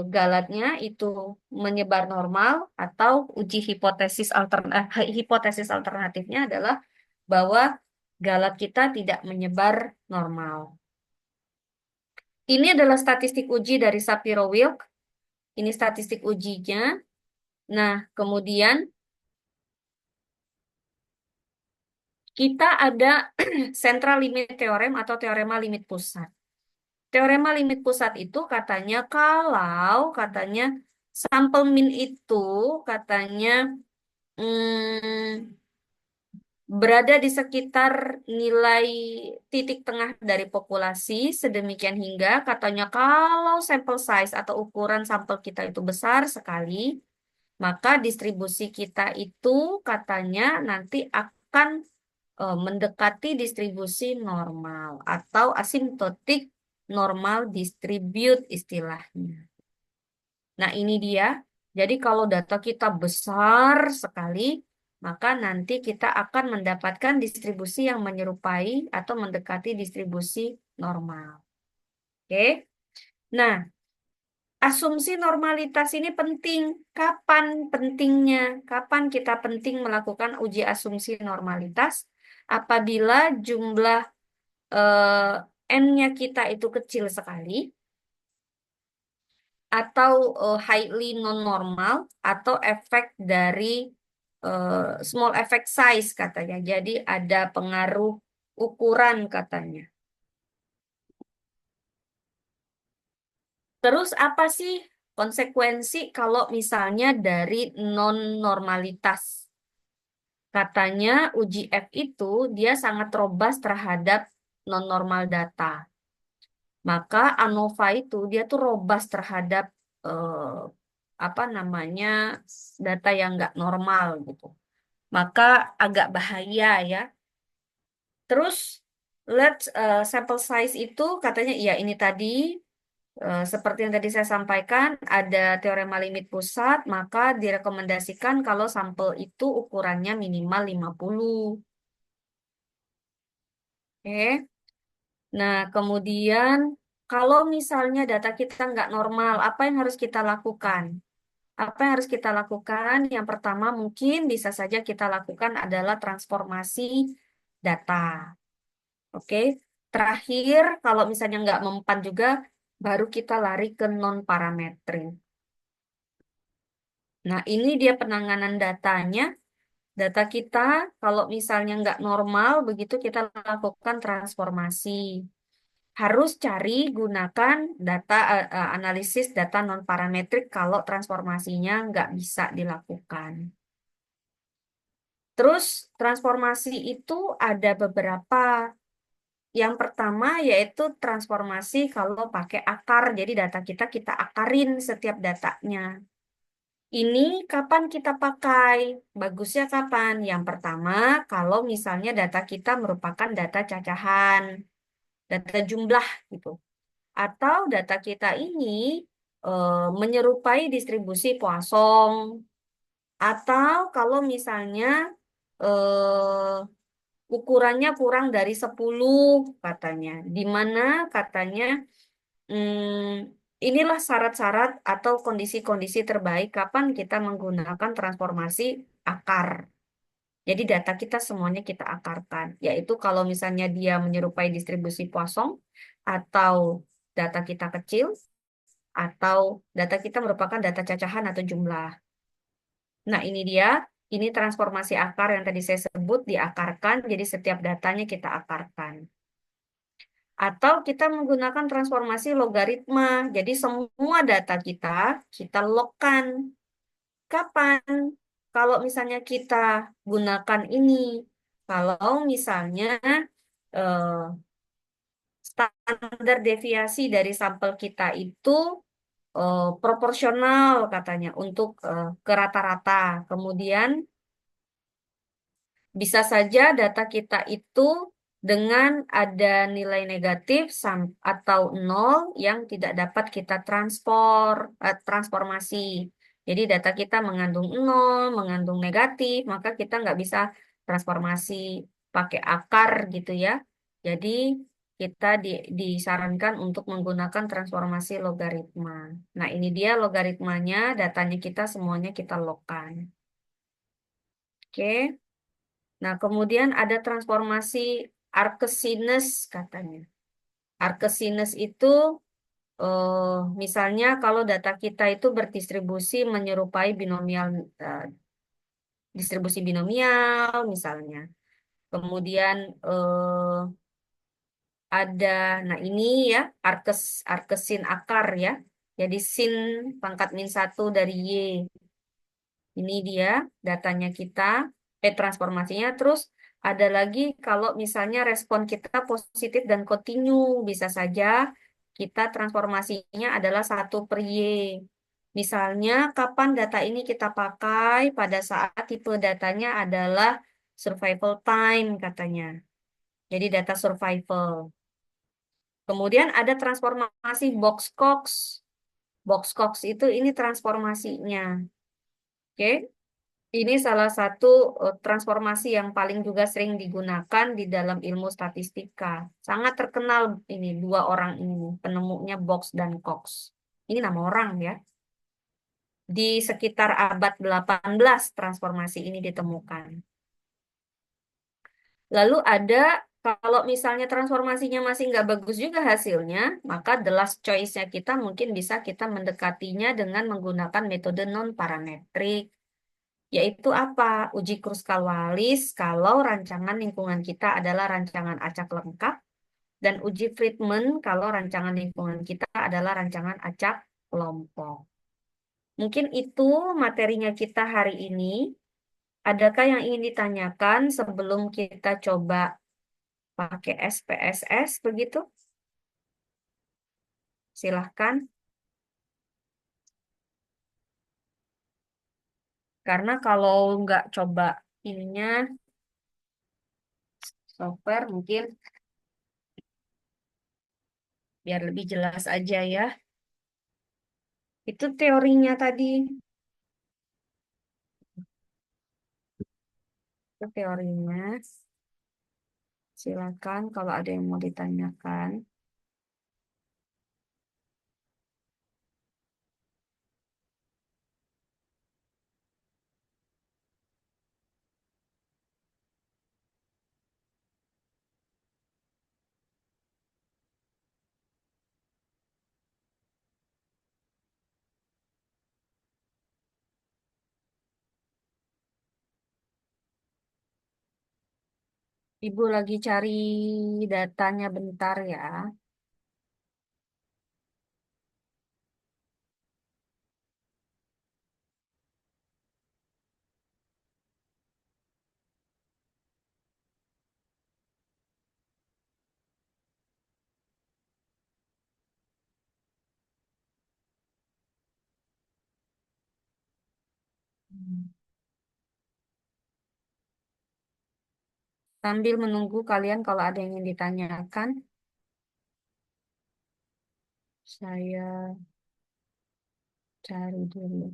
galatnya itu menyebar normal, atau uji hipotesis alternatifnya adalah bahwa galat kita tidak menyebar normal. Ini adalah statistik uji dari Shapiro-Wilk. Ini statistik ujinya. Nah, kemudian kita ada central limit theorem atau teorema limit pusat. Teorema limit pusat itu katanya kalau katanya sampel min itu katanya hmm, berada di sekitar nilai titik tengah dari populasi sedemikian hingga katanya kalau sampel size atau ukuran sampel kita itu besar sekali, maka distribusi kita itu katanya nanti akan mendekati distribusi normal atau asymptotic normal distribute istilahnya. Nah, ini dia. Jadi kalau data kita besar sekali, maka nanti kita akan mendapatkan distribusi yang menyerupai atau mendekati distribusi normal. Oke. Nah, asumsi normalitas ini penting. Kapan pentingnya? Kapan kita penting melakukan uji asumsi normalitas? Apabila jumlah N-nya kita itu kecil sekali, atau highly non-normal, atau efek dari small effect size katanya. Jadi ada pengaruh ukuran katanya. Terus apa sih konsekuensi kalau misalnya dari non-normalitas? Katanya uji F itu dia sangat robust terhadap non-normal data. Maka ANOVA itu dia tuh robust terhadap apa namanya data yang nggak normal gitu. Maka agak bahaya ya. Terus let's sample size itu katanya ya ini tadi seperti yang tadi saya sampaikan, ada teorema limit pusat, maka direkomendasikan kalau sampel itu ukurannya minimal 50. Oke. Nah, kemudian kalau misalnya data kita nggak normal, apa yang harus kita lakukan? Apa yang harus kita lakukan? Yang pertama mungkin bisa saja kita lakukan adalah transformasi data. Oke. Terakhir, kalau misalnya nggak mempan juga, baru kita lari ke non-parametrik. Nah, ini dia penanganan datanya. Data kita, kalau misalnya nggak normal, begitu kita lakukan transformasi. Harus cari gunakan data analisis data non-parametrik kalau transformasinya nggak bisa dilakukan. Terus transformasi itu ada beberapa. Yang pertama yaitu transformasi kalau pakai akar. Jadi data kita akarin setiap datanya. Ini kapan kita pakai? Bagusnya kapan? Yang pertama, kalau misalnya data kita merupakan data cacahan, data jumlah gitu. Atau data kita ini menyerupai distribusi Poisson. Atau kalau misalnya ukurannya kurang dari 10 katanya. Di mana katanya inilah syarat-syarat atau kondisi-kondisi terbaik kapan kita menggunakan transformasi akar. Jadi data kita semuanya kita akarkan, yaitu kalau misalnya dia menyerupai distribusi Poisson, atau data kita kecil, atau data kita merupakan data cacahan atau jumlah. Nah, ini dia, ini transformasi akar yang tadi saya sebut diakarkan, jadi setiap datanya kita akarkan. Atau kita menggunakan transformasi logaritma. Jadi semua data kita logkan. Kapan? Kalau misalnya kita gunakan ini. Kalau misalnya eh, standar deviasi dari sampel kita itu proporsional katanya untuk ke rata-rata. Kemudian Bisa saja data kita itu dengan ada nilai negatif atau nol yang tidak dapat kita transformasi. Jadi data kita mengandung nol, mengandung negatif, maka kita nggak bisa transformasi pakai akar gitu ya. Jadi kita disarankan untuk menggunakan transformasi logaritma. Nah, ini dia logaritmanya, datanya kita semuanya kita logkan. Oke. Nah, kemudian ada transformasi arcsinus katanya. Arcsinus itu misalnya kalau data kita itu berdistribusi menyerupai eh, distribusi binomial misalnya. Kemudian ada, nah ini ya arcsin akar ya. Jadi sin pangkat min satu dari y. Ini dia datanya kita, transformasinya. Terus ada lagi kalau misalnya respon kita positif dan kontinu, bisa saja kita transformasinya adalah satu per Y. Misalnya, kapan data ini kita pakai pada saat tipe datanya adalah survival time katanya. Jadi data survival. Kemudian ada transformasi Box-Cox. Box-Cox itu ini transformasinya. Oke. Ini salah satu transformasi yang paling juga sering digunakan di dalam ilmu statistika. Sangat terkenal ini dua orang ini, penemunya Box dan Cox. Ini nama orang ya. Di sekitar abad 18 transformasi ini ditemukan. Lalu ada kalau misalnya transformasinya masih nggak bagus juga hasilnya, maka the last choice-nya kita mungkin bisa kita mendekatinya dengan menggunakan metode non-parametrik. Yaitu apa? Uji Kruskal-Wallis kalau rancangan lingkungan kita adalah rancangan acak lengkap dan uji Friedman kalau rancangan lingkungan kita adalah rancangan acak kelompok. Mungkin itu materinya kita hari ini. Adakah yang ingin ditanyakan sebelum kita coba pakai SPSS begitu? Silahkan. Karena kalau nggak coba ininya software mungkin biar lebih jelas aja ya. Itu teorinya tadi. Itu teorinya. Silakan kalau ada yang mau ditanyakan. Ibu lagi cari datanya bentar ya. Sambil menunggu kalian kalau ada yang ingin ditanyakan, saya cari dulu.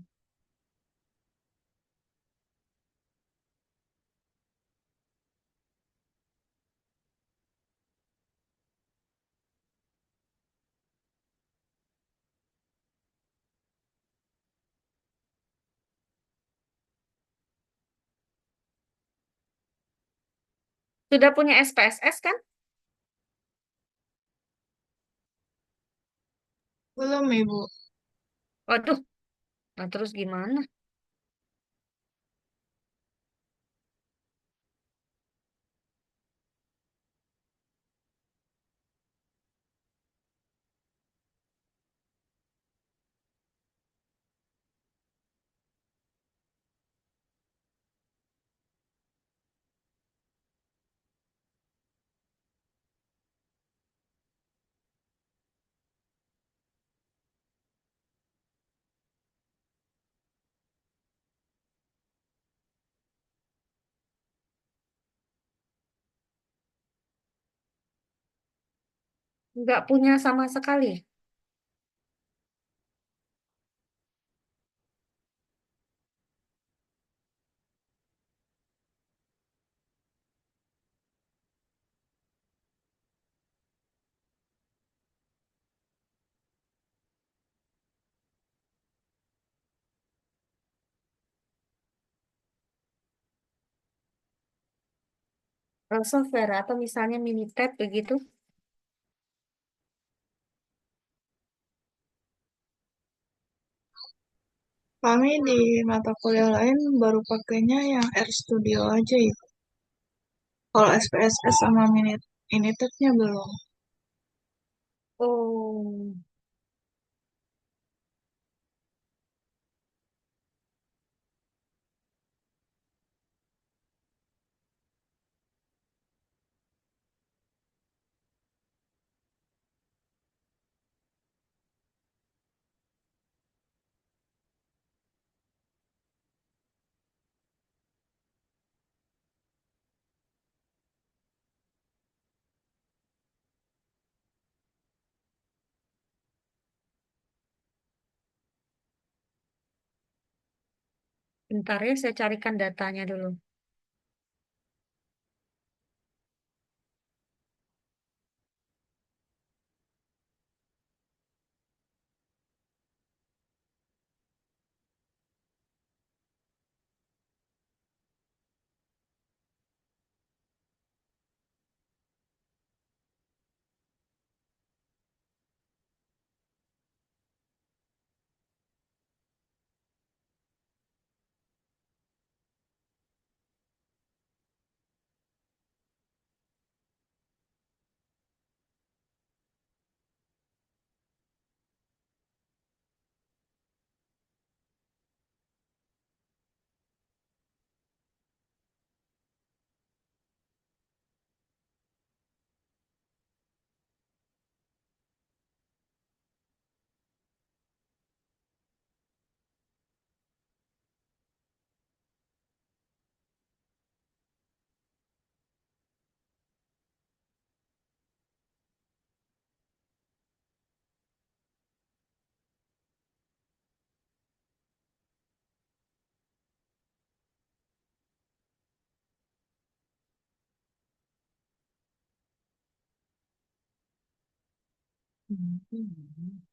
Sudah punya SPSS kan? Belum, Ibu. Waduh, nah terus gimana? Nggak punya sama sekali. Software atau misalnya Minitab begitu. Kami di mata kuliah lain baru pakainya yang RStudio aja ya. Kalau SPSS sama Minitab-nya belum. Oh, bentar ya, saya carikan datanya dulu.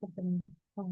Kebentuk.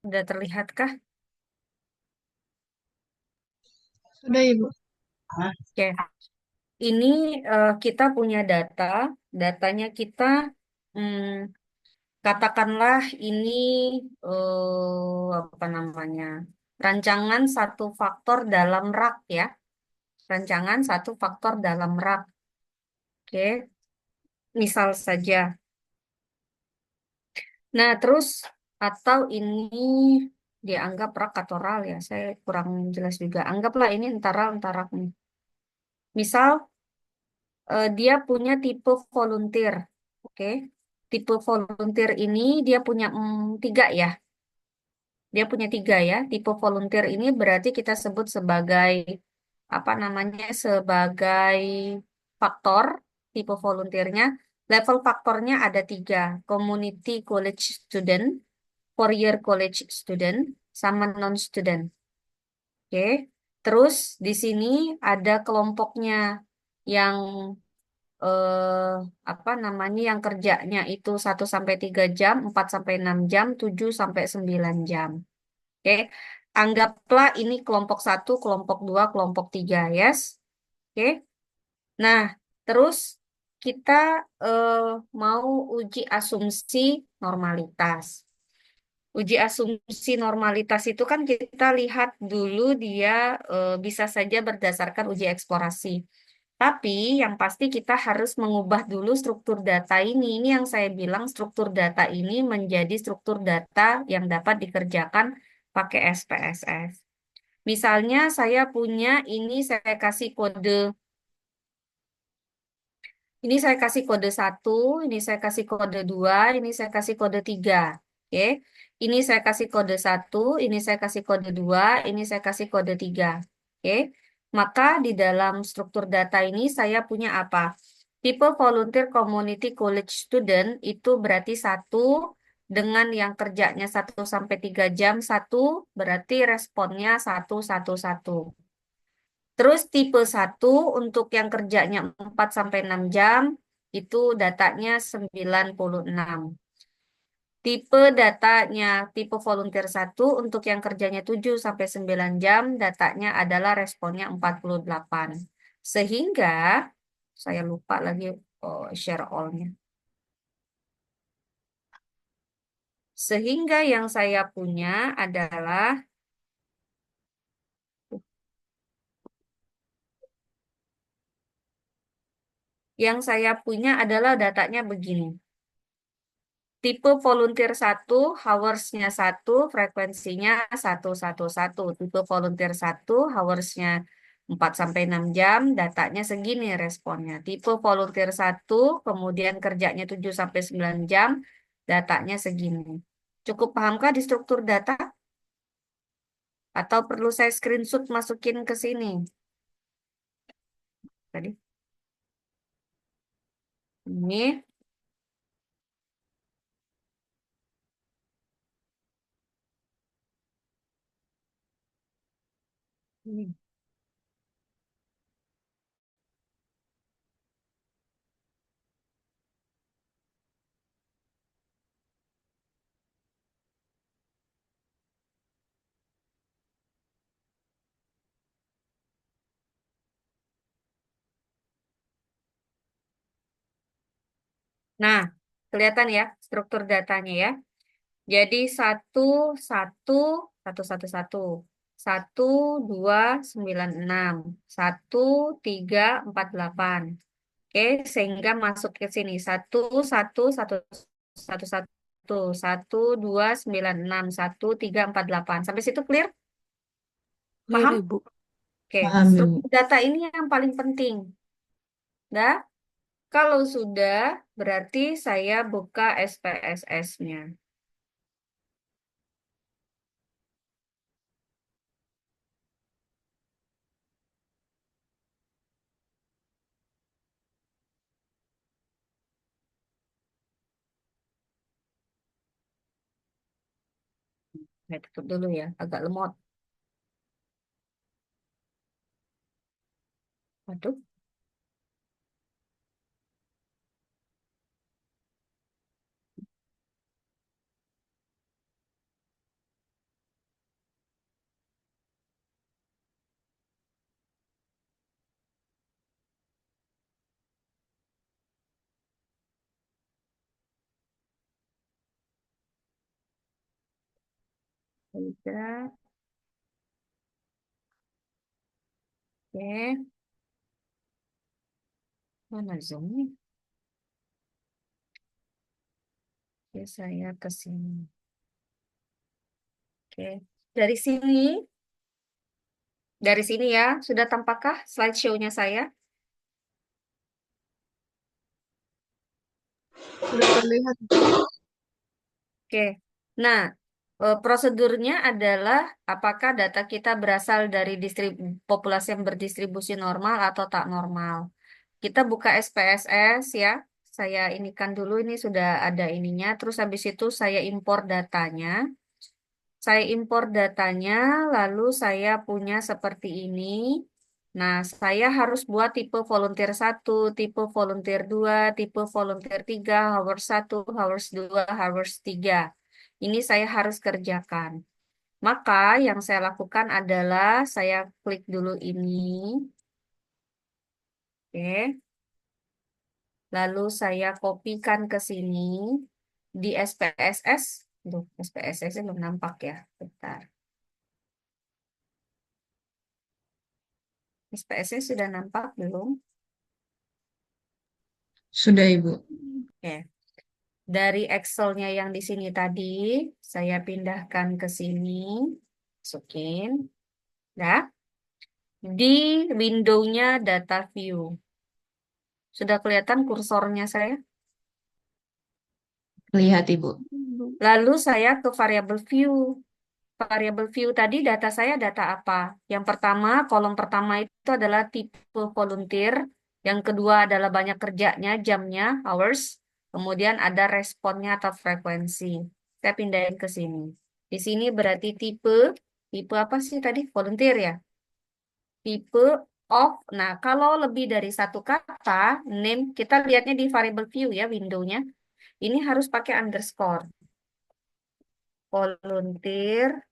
Sudah terlihatkah? Sudah, Ibu. Oke. Ini kita punya data. Datanya kita, hmm, katakanlah ini apa namanya? Rancangan satu faktor dalam rak ya. Rancangan satu faktor dalam rak. Oke. Misal saja. Nah, terus atau ini dianggap rak atau ral ya. Saya kurang jelas juga. Anggaplah ini antara rak nih. Misal dia punya tipe volunteer. Oke. Tipe volunteer ini dia punya tiga ya. Dia punya tiga ya. Tipe volunteer ini berarti kita sebut sebagai apa namanya? Sebagai faktor tipe volunteernya. Level faktornya ada tiga. Community college student, four-year college student, sama non-student. Oke. Terus di sini ada kelompoknya yang eh, apa namanya yang kerjanya itu 1 sampai 3 jam, 4 sampai 6 jam, 7 sampai 9 jam. Oke. Anggaplah ini kelompok satu, kelompok dua, kelompok tiga, yes. Oke. Nah, terus kita eh, mau uji asumsi normalitas. Uji asumsi normalitas itu kan kita lihat dulu dia bisa saja berdasarkan uji eksplorasi. Tapi yang pasti kita harus mengubah dulu struktur data ini. Ini yang saya bilang struktur data ini menjadi struktur data yang dapat dikerjakan pakai SPSS. Misalnya saya punya ini saya kasih kode, ini saya kasih kode satu, ini saya kasih kode dua, ini saya kasih kode tiga. Oke, ini saya kasih kode satu, ini saya kasih kode dua, ini saya kasih kode tiga. Oke, maka di dalam struktur data ini saya punya apa? Tipe volunteer community college student itu berarti satu dengan yang kerjanya 1 sampai 3 jam satu berarti responnya satu satu satu. Terus tipe satu untuk yang kerjanya 4 sampai 6 jam itu datanya 96. Tipe volunteer satu untuk yang kerjanya 7 sampai 9 jam datanya adalah responnya 48. Sehingga saya lupa lagi share all-nya. Sehingga yang saya punya adalah datanya begini. Tipe volunteer satu, hoursnya satu, frekuensinya 111. Tipe volunteer satu, hoursnya 4 sampai 6 jam, datanya segini responnya. Tipe volunteer satu, kemudian kerjanya 7 sampai 9 jam, datanya segini. Cukup pahamkah di struktur data? Atau perlu saya screenshot masukin ke sini? Tadi ini. Ini. Nah, kelihatan ya struktur datanya ya. Jadi satu satu satu satu satu satu dua sembilan enam satu tiga empat delapan. Oke, sehingga masuk ke sini satu satu satu satu satu satu dua sembilan enam satu tiga empat delapan. Sampai situ clear? Clear, Paham? Ibu. Oke, Paham, Ibu. struktur data ini yang paling penting. Dah, kalau sudah berarti saya buka SPSS-nya. Saya tutup dulu ya, agak lemot. Waduh. Tidak. Oke. Mana zoomnya? Oke, saya ke sini. Oke. Dari sini, ya, sudah tampakkah slideshow-nya saya? Sudah terlihat. Oke. Nah, prosedurnya adalah apakah data kita berasal dari populasi yang berdistribusi normal atau tak normal. Kita buka SPSS ya. Saya inikan dulu, ini sudah ada ininya. Terus habis itu saya impor datanya. Lalu saya punya seperti ini. Nah, saya harus buat tipe volunteer 1, tipe volunteer 2, tipe volunteer 3, hours 1, hours 2, hours 3. Ini saya harus kerjakan. Maka yang saya lakukan adalah saya klik dulu ini. Oke. Lalu saya kopikan ke sini di SPSS. Duh, SPSS belum nampak ya. Bentar. SPSS sudah nampak belum? Sudah, Ibu. Oke. Dari Excel-nya yang di sini tadi, saya pindahkan ke sini. Masukin. Nah, di window-nya data view. Sudah kelihatan kursornya saya? Lihat, Ibu. Lalu saya ke variable view. Variable view tadi data saya data apa? Yang pertama, kolom pertama itu adalah tipe volunteer. Yang kedua adalah banyak kerjanya, jamnya, hours. Kemudian ada responnya atau frekuensi. Saya pindahin ke sini. Di sini berarti tipe apa sih tadi? Volunteer ya? Tipe of. Nah, kalau lebih dari satu kata, name, kita lihatnya di variable view ya, window-nya. Ini harus pakai underscore. Volunteer.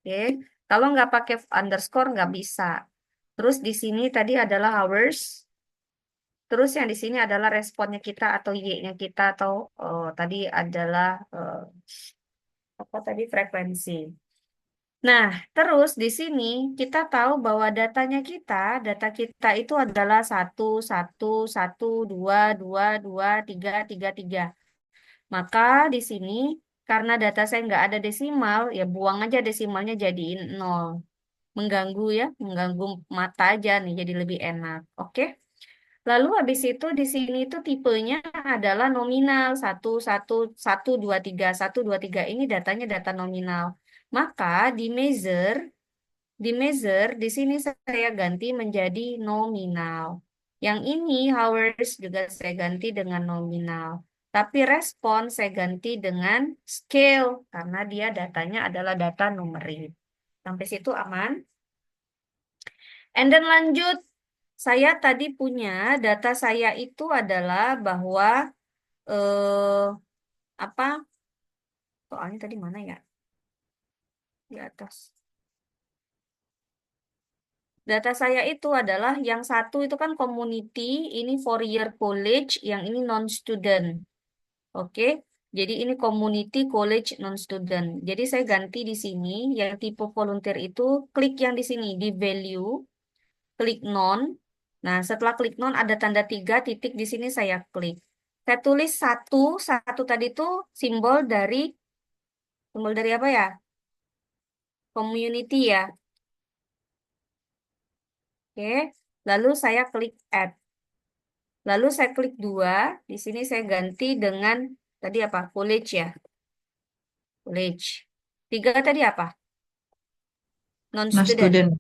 Oke, kalau nggak pakai underscore nggak bisa. Terus di sini tadi adalah hours. Terus yang di sini adalah responnya kita atau Y-nya kita atau tadi adalah apa tadi frekuensi. Nah, terus di sini kita tahu bahwa data kita itu adalah satu satu satu dua dua dua tiga tiga tiga. Maka di sini karena data saya nggak ada desimal, ya buang aja desimalnya jadiin nol. Mengganggu ya, mengganggu mata aja nih, jadi lebih enak. Oke. Lalu habis itu di sini itu tipenya adalah nominal satu satu satu dua tiga satu dua tiga ini datanya data nominal. Maka di measure di sini saya ganti menjadi nominal. Yang ini hours juga saya ganti dengan nominal. Tapi respon saya ganti dengan scale karena dia datanya adalah data numerik. Sampai situ aman? And then lanjut, saya tadi punya data saya itu adalah bahwa eh, apa? Soalnya tadi mana ya? Di atas. Data saya itu adalah yang satu itu kan community, ini 4-year college, yang ini non-student. Oke. Jadi ini community college non-student. Jadi saya ganti di sini yang tipe volunteer itu klik yang di sini di value, klik non. Nah, setelah klik non ada tanda 3 titik di sini saya klik. Saya tulis satu, satu tadi itu simbol dari apa ya? Community ya. Oke. Lalu saya klik add. Lalu saya klik 2. Di sini saya ganti dengan tadi apa? College ya. College. 3 tadi apa? Nah, Non-student. student.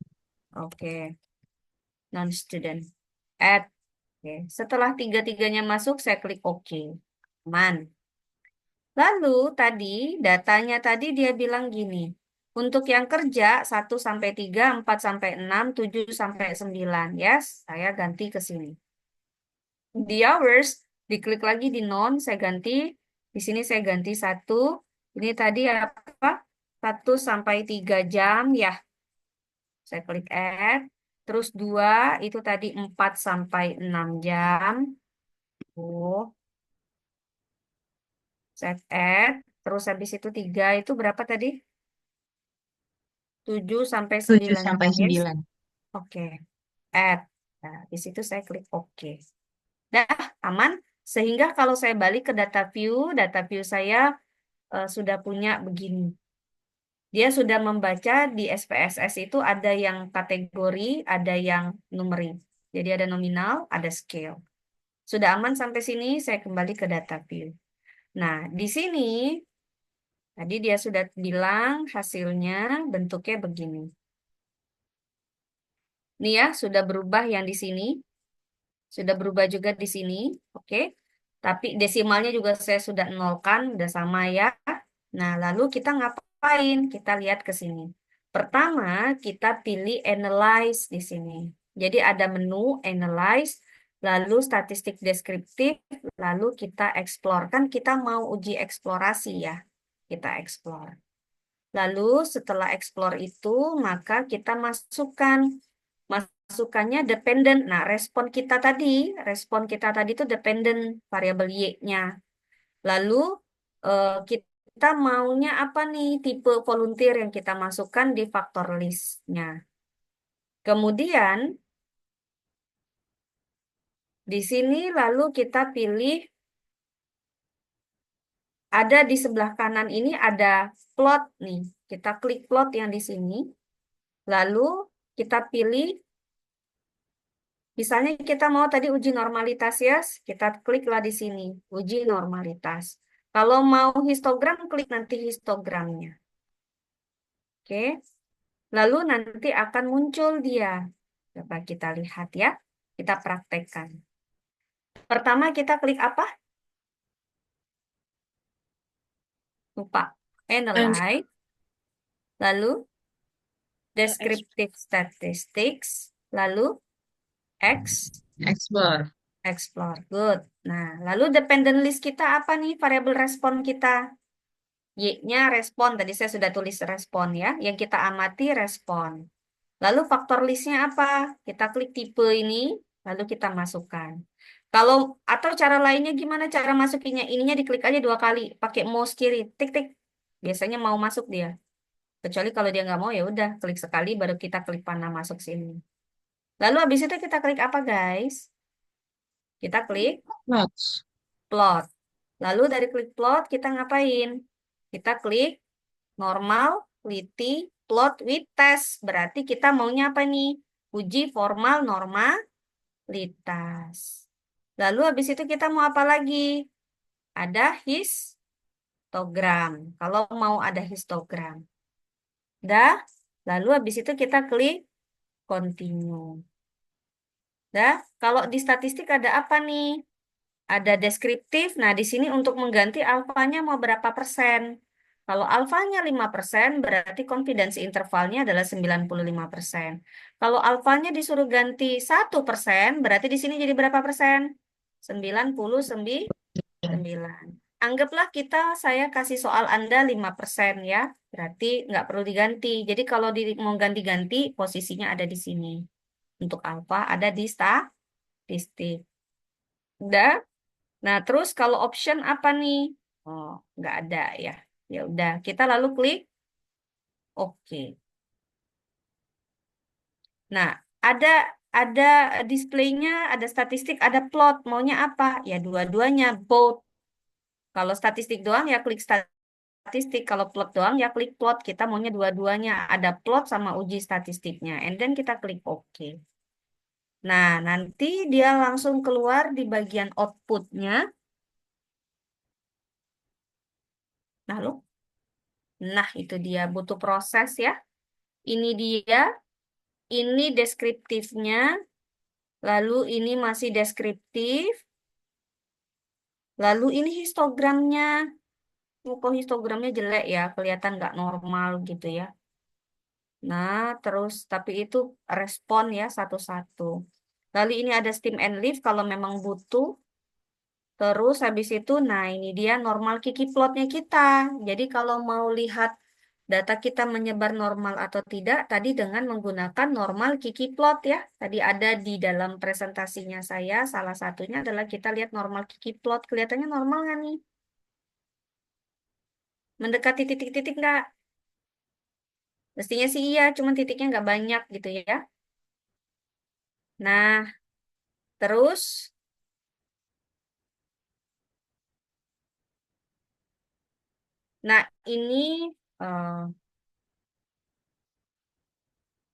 Oke. Non-student. Add. Oke. Setelah tiga-tiganya masuk, saya klik OK. Aman. Lalu tadi datanya tadi dia bilang gini. Untuk yang kerja 1 sampai 3, 4 sampai 6, 7 sampai 9. Yes, saya ganti ke sini. Di hours, diklik lagi di non, saya ganti. Di sini saya ganti 1. Ini tadi apa? 1 sampai 3 jam ya. Saya klik add. Terus 2 itu tadi 4 sampai 6 jam. Oh, set add. Terus habis itu 3 itu berapa tadi? 7 sampai 7 9, sampai guys. 9. Oke. Add. Nah, di situ saya klik OK. Dah, aman. Sehingga kalau saya balik ke data view saya sudah punya begini. Dia sudah membaca di SPSS itu ada yang kategori, ada yang numerik. Jadi ada nominal, ada scale. Sudah aman sampai sini, saya kembali ke data view. Nah, di sini tadi dia sudah bilang hasilnya bentuknya begini. Nih ya, sudah berubah yang di sini. Sudah berubah juga di sini. Oke. Tapi desimalnya juga saya sudah nolkan, udah sama ya. Nah, lalu kita ngapain? Kita lihat ke sini. Pertama, kita pilih analyze di sini. Jadi ada menu analyze, lalu statistik deskriptif, lalu kita explore. Kan kita mau uji eksplorasi ya. Kita explore. Lalu setelah explore itu, maka kita masukannya dependent. Nah, respon kita tadi itu dependent variabel Y-nya. Lalu kita maunya apa nih tipe volunteer yang kita masukkan di faktor list-nya. Kemudian di sini lalu kita pilih ada di sebelah kanan ini ada plot nih. Kita klik plot yang di sini. Lalu kita pilih misalnya kita mau tadi uji normalitas ya, kita kliklah di sini, uji normalitas. Kalau mau histogram, klik nanti histogramnya. Oke. Lalu nanti akan muncul dia. Coba kita lihat ya. Kita praktekkan. Pertama kita klik apa? Lupa. Analyze. Lalu descriptive statistics. Lalu Explore. explore. Good. Nah, lalu dependent list kita apa nih? Variabel respon kita. Y-nya respon. Tadi saya sudah tulis respon ya. Yang kita amati respon. Lalu faktor listnya apa? Kita klik tipe ini, lalu kita masukkan. Kalau atau cara lainnya gimana cara masukinnya? Ininya diklik aja 2 kali, pakai mouse kiri, tik tik. Biasanya mau masuk dia. Kecuali kalau dia nggak mau ya udah klik sekali baru kita klik panah masuk sini. Lalu habis itu kita klik apa guys? Kita klik Notes. plot. Lalu dari klik plot kita ngapain? Kita klik normal, liti, plot with test. Berarti kita maunya apa nih? Uji formal normalitas. Lalu habis itu kita mau apa lagi? Ada histogram. Kalau mau ada histogram. Dah. Lalu habis itu kita klik continue. Dah. Kalau di statistik ada apa nih? Ada deskriptif. Nah, di sini untuk mengganti alfanya mau berapa persen? Kalau alfanya 5%, berarti confidence intervalnya adalah 95%. Kalau alfanya disuruh ganti 1%, berarti di sini jadi berapa persen? 99. Anggaplah saya kasih soal Anda 5% ya. Berarti nggak perlu diganti. Jadi kalau mau ganti-ganti, posisinya ada di sini. Untuk alfa ada di statistik. Udah? Nah, terus kalau option apa nih? Oh, nggak ada ya. Ya udah, kita lalu klik oke. Nah, ada displaynya, ada statistik, ada plot. Maunya apa? Ya dua-duanya both. Kalau statistik doang ya klik statistik. Kalau plot doang ya klik plot. Kita maunya dua-duanya. Ada plot sama uji statistiknya. And then kita klik oke. Nah, nanti dia langsung keluar di bagian outputnya. Lalu, nah itu dia butuh proses ya. Ini dia, ini deskriptifnya, lalu ini masih deskriptif, lalu ini histogramnya. Kok histogramnya jelek ya, kelihatan nggak normal gitu ya. Nah, terus tapi itu respon ya satu-satu. Lalu ini ada stem and leaf kalau memang butuh. Terus habis itu, nah ini dia normal Kiki plotnya kita. Jadi kalau mau lihat data kita menyebar normal atau tidak, tadi dengan menggunakan normal Kiki plot ya. Tadi ada di dalam presentasinya saya, salah satunya adalah kita lihat normal Kiki plot. Kelihatannya normal nggak nih? Mendekati titik-titik nggak? Mestinya sih iya, cuman titiknya nggak banyak gitu ya. Nah, terus, nah ini eh,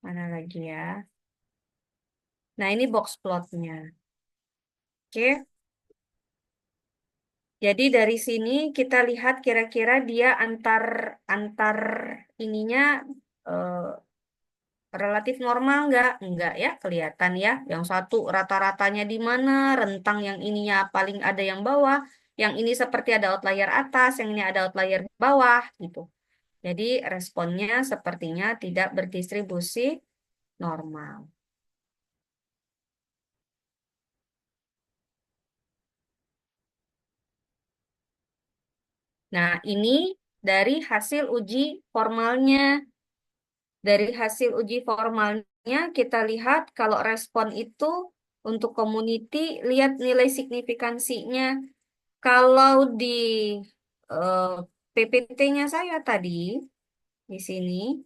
mana lagi ya? Nah, ini box plotnya. Oke, jadi dari sini kita lihat kira-kira dia antar antar ininya eh, relatif normal nggak? Enggak ya, kelihatan ya. Yang satu rata-ratanya di mana, rentang yang ininya paling ada yang bawah, yang ini seperti ada outlier atas, yang ini ada outlier bawah gitu. Jadi responnya sepertinya tidak berdistribusi normal. Nah, ini dari hasil uji formalnya. Dari hasil uji formalnya kita lihat kalau respon itu untuk community, lihat nilai signifikansinya. Kalau di eh, PPT-nya saya tadi di sini,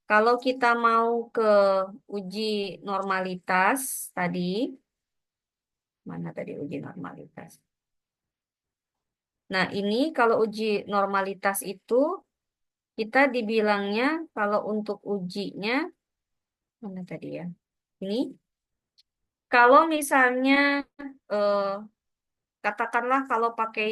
kalau kita mau ke uji normalitas tadi, mana tadi uji normalitas? Nah, ini kalau uji normalitas itu kita dibilangnya kalau untuk ujinya mana tadi ya? Ini kalau misalnya eh, katakanlah kalau pakai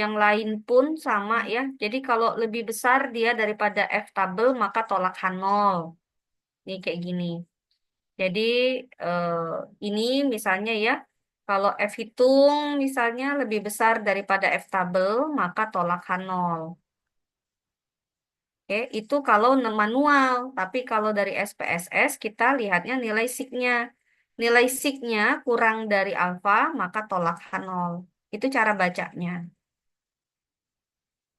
yang lain pun sama ya. Jadi kalau lebih besar dia daripada F tabel maka tolak H0. Ini kayak gini. Jadi eh, ini misalnya ya, kalau F hitung misalnya lebih besar daripada F tabel maka tolak H0. Oke, itu kalau manual. Tapi kalau dari SPSS kita lihatnya nilai signya. Nilai signya kurang dari alfa maka tolak H0. Itu cara bacanya.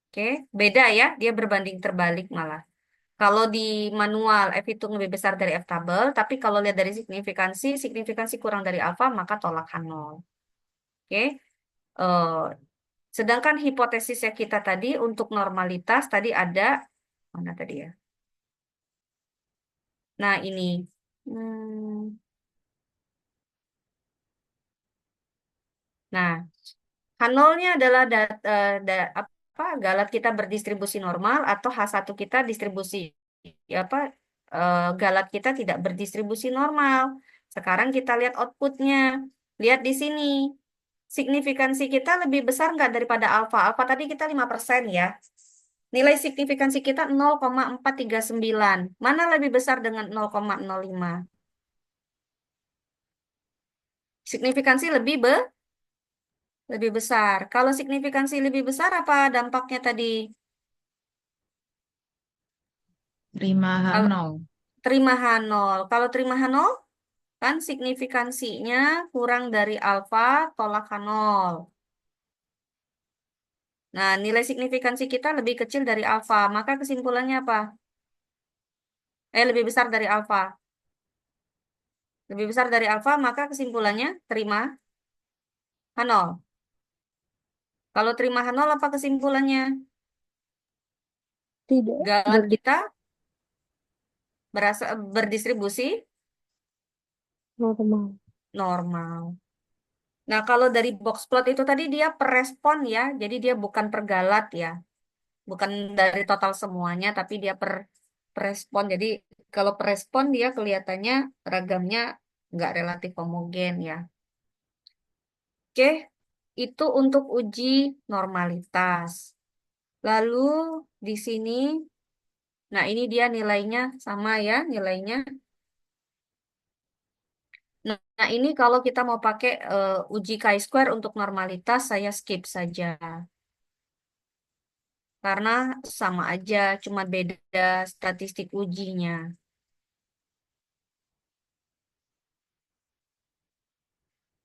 Oke, beda ya, dia berbanding terbalik malah. Kalau di manual F hitung lebih besar dari F tabel, tapi kalau lihat dari signifikansi, signifikansi kurang dari alfa, maka tolak H0. Oke, eh, sedangkan hipotesisnya kita tadi untuk normalitas tadi ada, mana tadi ya? Nah ini, hmm, nah H0-nya adalah apa, galat kita berdistribusi normal atau H1 kita distribusi ya apa galat kita tidak berdistribusi normal. Sekarang kita lihat outputnya. Lihat di sini. Signifikansi kita lebih besar nggak daripada alfa? Alfa tadi kita 5% ya. Nilai signifikansi kita 0,439. Mana lebih besar dengan 0,05? Signifikansi lebih besar. Kalau signifikansi lebih besar apa dampaknya tadi? Terima Kalau H0. terima H0. Kalau terima H0, kan signifikansinya kurang dari alfa tolak H0. Nah, nilai signifikansi kita lebih kecil dari alfa. Maka kesimpulannya apa? Lebih besar dari alfa. Lebih besar dari alfa, maka kesimpulannya terima H0. Kalau terima H0, apa kesimpulannya? Tidak Galat berdi kita berdistribusi normal. normal. Nah, kalau dari box plot itu tadi dia per respon ya. Jadi dia bukan per galat ya. Bukan dari total semuanya, tapi dia per respon. Jadi kalau per respon dia kelihatannya ragamnya nggak relatif homogen ya. Oke, itu untuk uji normalitas. Lalu di sini, nah ini dia nilainya sama ya, nilainya. Nah, ini kalau kita mau pakai uji chi-square untuk normalitas, saya skip saja. Karena sama aja, cuma beda statistik ujinya.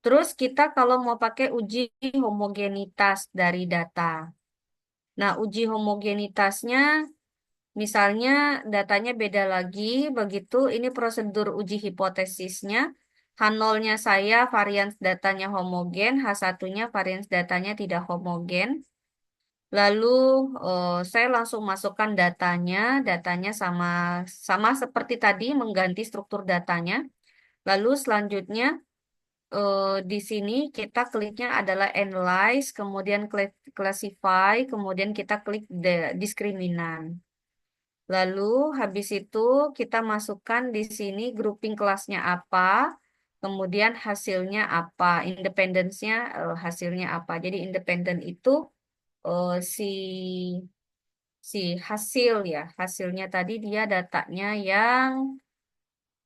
Terus kita kalau mau pakai uji homogenitas dari data. Nah, uji homogenitasnya, misalnya datanya beda lagi, begitu ini prosedur uji hipotesisnya. H0-nya saya varians datanya homogen, H1-nya varians datanya tidak homogen. Lalu saya langsung masukkan datanya. Datanya sama sama seperti tadi mengganti struktur datanya. Lalu selanjutnya di sini kita kliknya adalah analyze, kemudian classify, kemudian kita klik diskriminan. Lalu habis itu kita masukkan di sini grouping kelasnya apa, kemudian hasilnya apa, independence-nya hasilnya apa. Jadi independen itu eh, si si hasil ya, hasilnya tadi dia datanya yang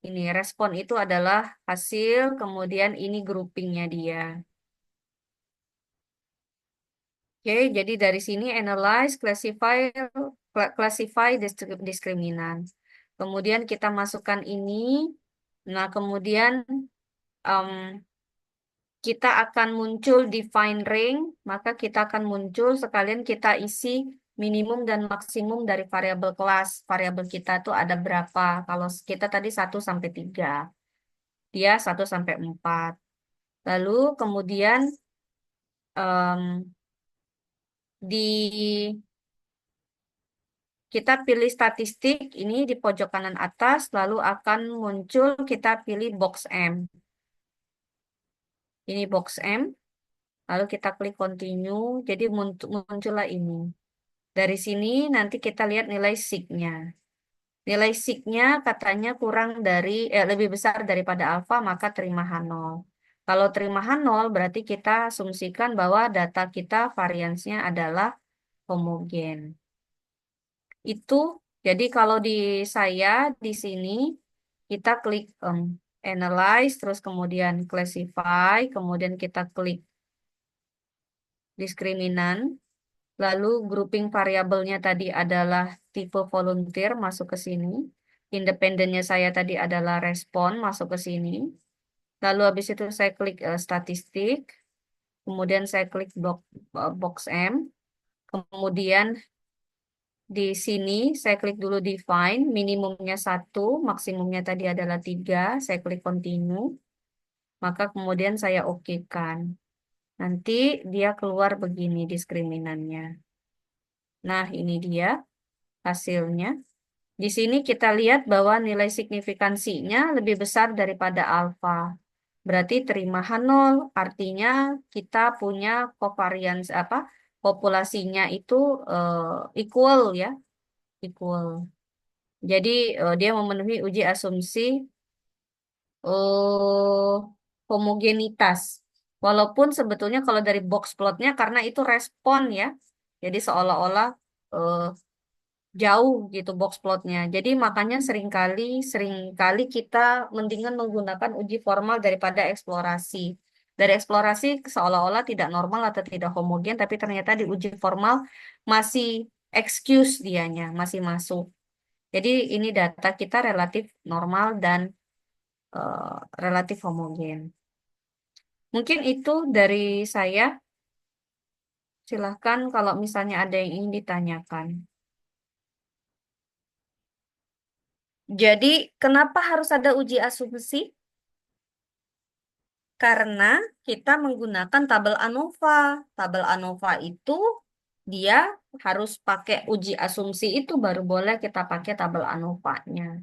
ini respon itu adalah hasil, kemudian ini groupingnya dia. Oke, jadi dari sini analyze, classify diskriminan. Kemudian kita masukkan ini. Nah, kemudian em, kita akan muncul define ring, maka kita akan muncul sekalian kita isi minimum dan maksimum dari variabel kelas. Variabel kita tuh ada berapa? Kalau kita tadi 1 sampai 3, dia 1 sampai 4. Lalu kemudian em, di kita pilih statistik ini di pojok kanan atas, lalu akan muncul kita pilih box M. Ini box M, lalu kita klik continue, jadi muncullah ini. Dari sini nanti kita lihat nilai sig-nya. Nilai sig-nya katanya kurang dari, lebih besar daripada alfa, maka terima H0. Kalau terima H0 berarti kita asumsikan bahwa data kita variansnya adalah homogen. Itu, jadi kalau di saya di sini kita klik analyze, terus kemudian classify, kemudian kita klik diskriminan, lalu grouping variabelnya tadi adalah tipe volunteer masuk ke sini, independennya saya tadi adalah respon masuk ke sini, lalu habis itu saya klik statistik, kemudian saya klik box M, kemudian di sini saya klik dulu define, minimumnya 1, maksimumnya tadi adalah 3, saya klik continue, maka kemudian saya okekan. Nanti dia keluar begini diskriminannya. Nah, ini dia hasilnya. Di sini kita lihat bahwa nilai signifikansinya lebih besar daripada alfa. Berarti terima H0, artinya kita punya covariance apa? Populasinya itu equal ya, equal. Jadi dia memenuhi uji asumsi eh homogenitas. Walaupun sebetulnya kalau dari box plotnya karena itu respon ya. Jadi seolah-olah eh, jauh gitu box plotnya. Jadi makanya seringkali kita mendingan menggunakan uji formal daripada eksplorasi. Dari eksplorasi seolah-olah tidak normal atau tidak homogen, tapi ternyata di uji formal masih excuse dianya, masih masuk. Jadi ini data kita relatif normal dan relatif homogen. Mungkin itu dari saya. Silahkan kalau misalnya ada yang ingin ditanyakan. Jadi, kenapa harus ada uji asumsi? Karena kita menggunakan tabel ANOVA. Tabel ANOVA itu dia harus pakai uji asumsi itu baru boleh kita pakai tabel ANOVA-nya.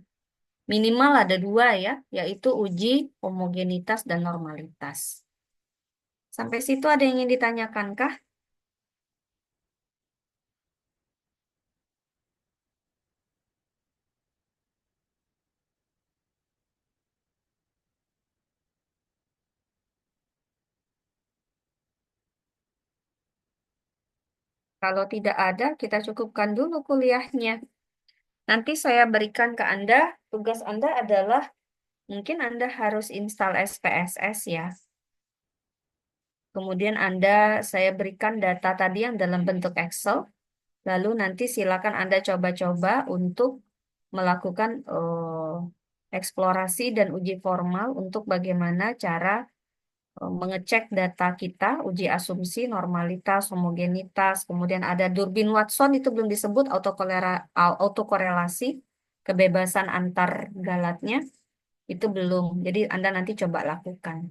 Minimal ada 2 ya, yaitu uji homogenitas dan normalitas. Sampai situ ada yang ingin ditanyakan kah? Kalau tidak ada, kita cukupkan dulu kuliahnya. Nanti saya berikan ke Anda, tugas Anda adalah mungkin Anda harus install SPSS ya. Kemudian saya berikan data tadi yang dalam bentuk Excel. Lalu nanti silakan Anda coba-coba untuk melakukan eksplorasi dan uji formal untuk bagaimana cara mengecek data kita, uji asumsi, normalitas, homogenitas, kemudian ada Durbin Watson itu belum disebut autokorelasi, kebebasan antar galatnya itu belum. Jadi Anda nanti coba lakukan.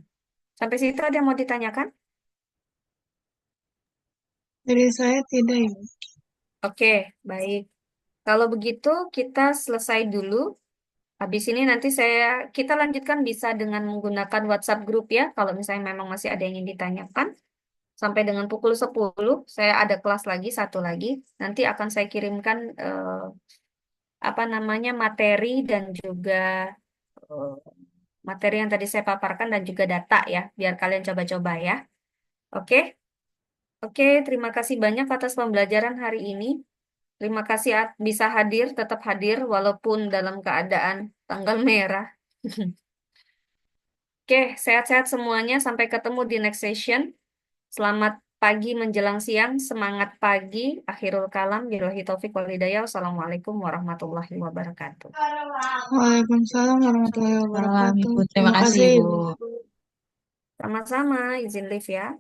Sampai situ ada yang mau ditanyakan? Dari saya tidak, Ibu. Oke, baik. Kalau begitu kita selesai dulu. Habis ini nanti kita lanjutkan bisa dengan menggunakan WhatsApp grup ya. Kalau misalnya memang masih ada yang ingin ditanyakan. Sampai dengan pukul 10, saya ada kelas lagi, satu lagi. Nanti akan saya kirimkan apa namanya materi dan juga eh, materi yang tadi saya paparkan dan juga data ya, biar kalian coba-coba ya. Oke, oke. Terima kasih banyak atas pembelajaran hari ini. Terima kasih bisa hadir, tetap hadir walaupun dalam keadaan tanggal merah. Oke, sehat-sehat semuanya. Sampai ketemu di next session. Selamat pagi menjelang siang. Semangat pagi. Akhirul kalam. Billahi taufik wal hidayah. Wassalamualaikum warahmatullahi wabarakatuh. Waalaikumsalam warahmatullahi Salam wabarakatuh. Ibu. Terima Terima kasih kasih, Ibu. Ibu. Sama-sama. Izin live ya.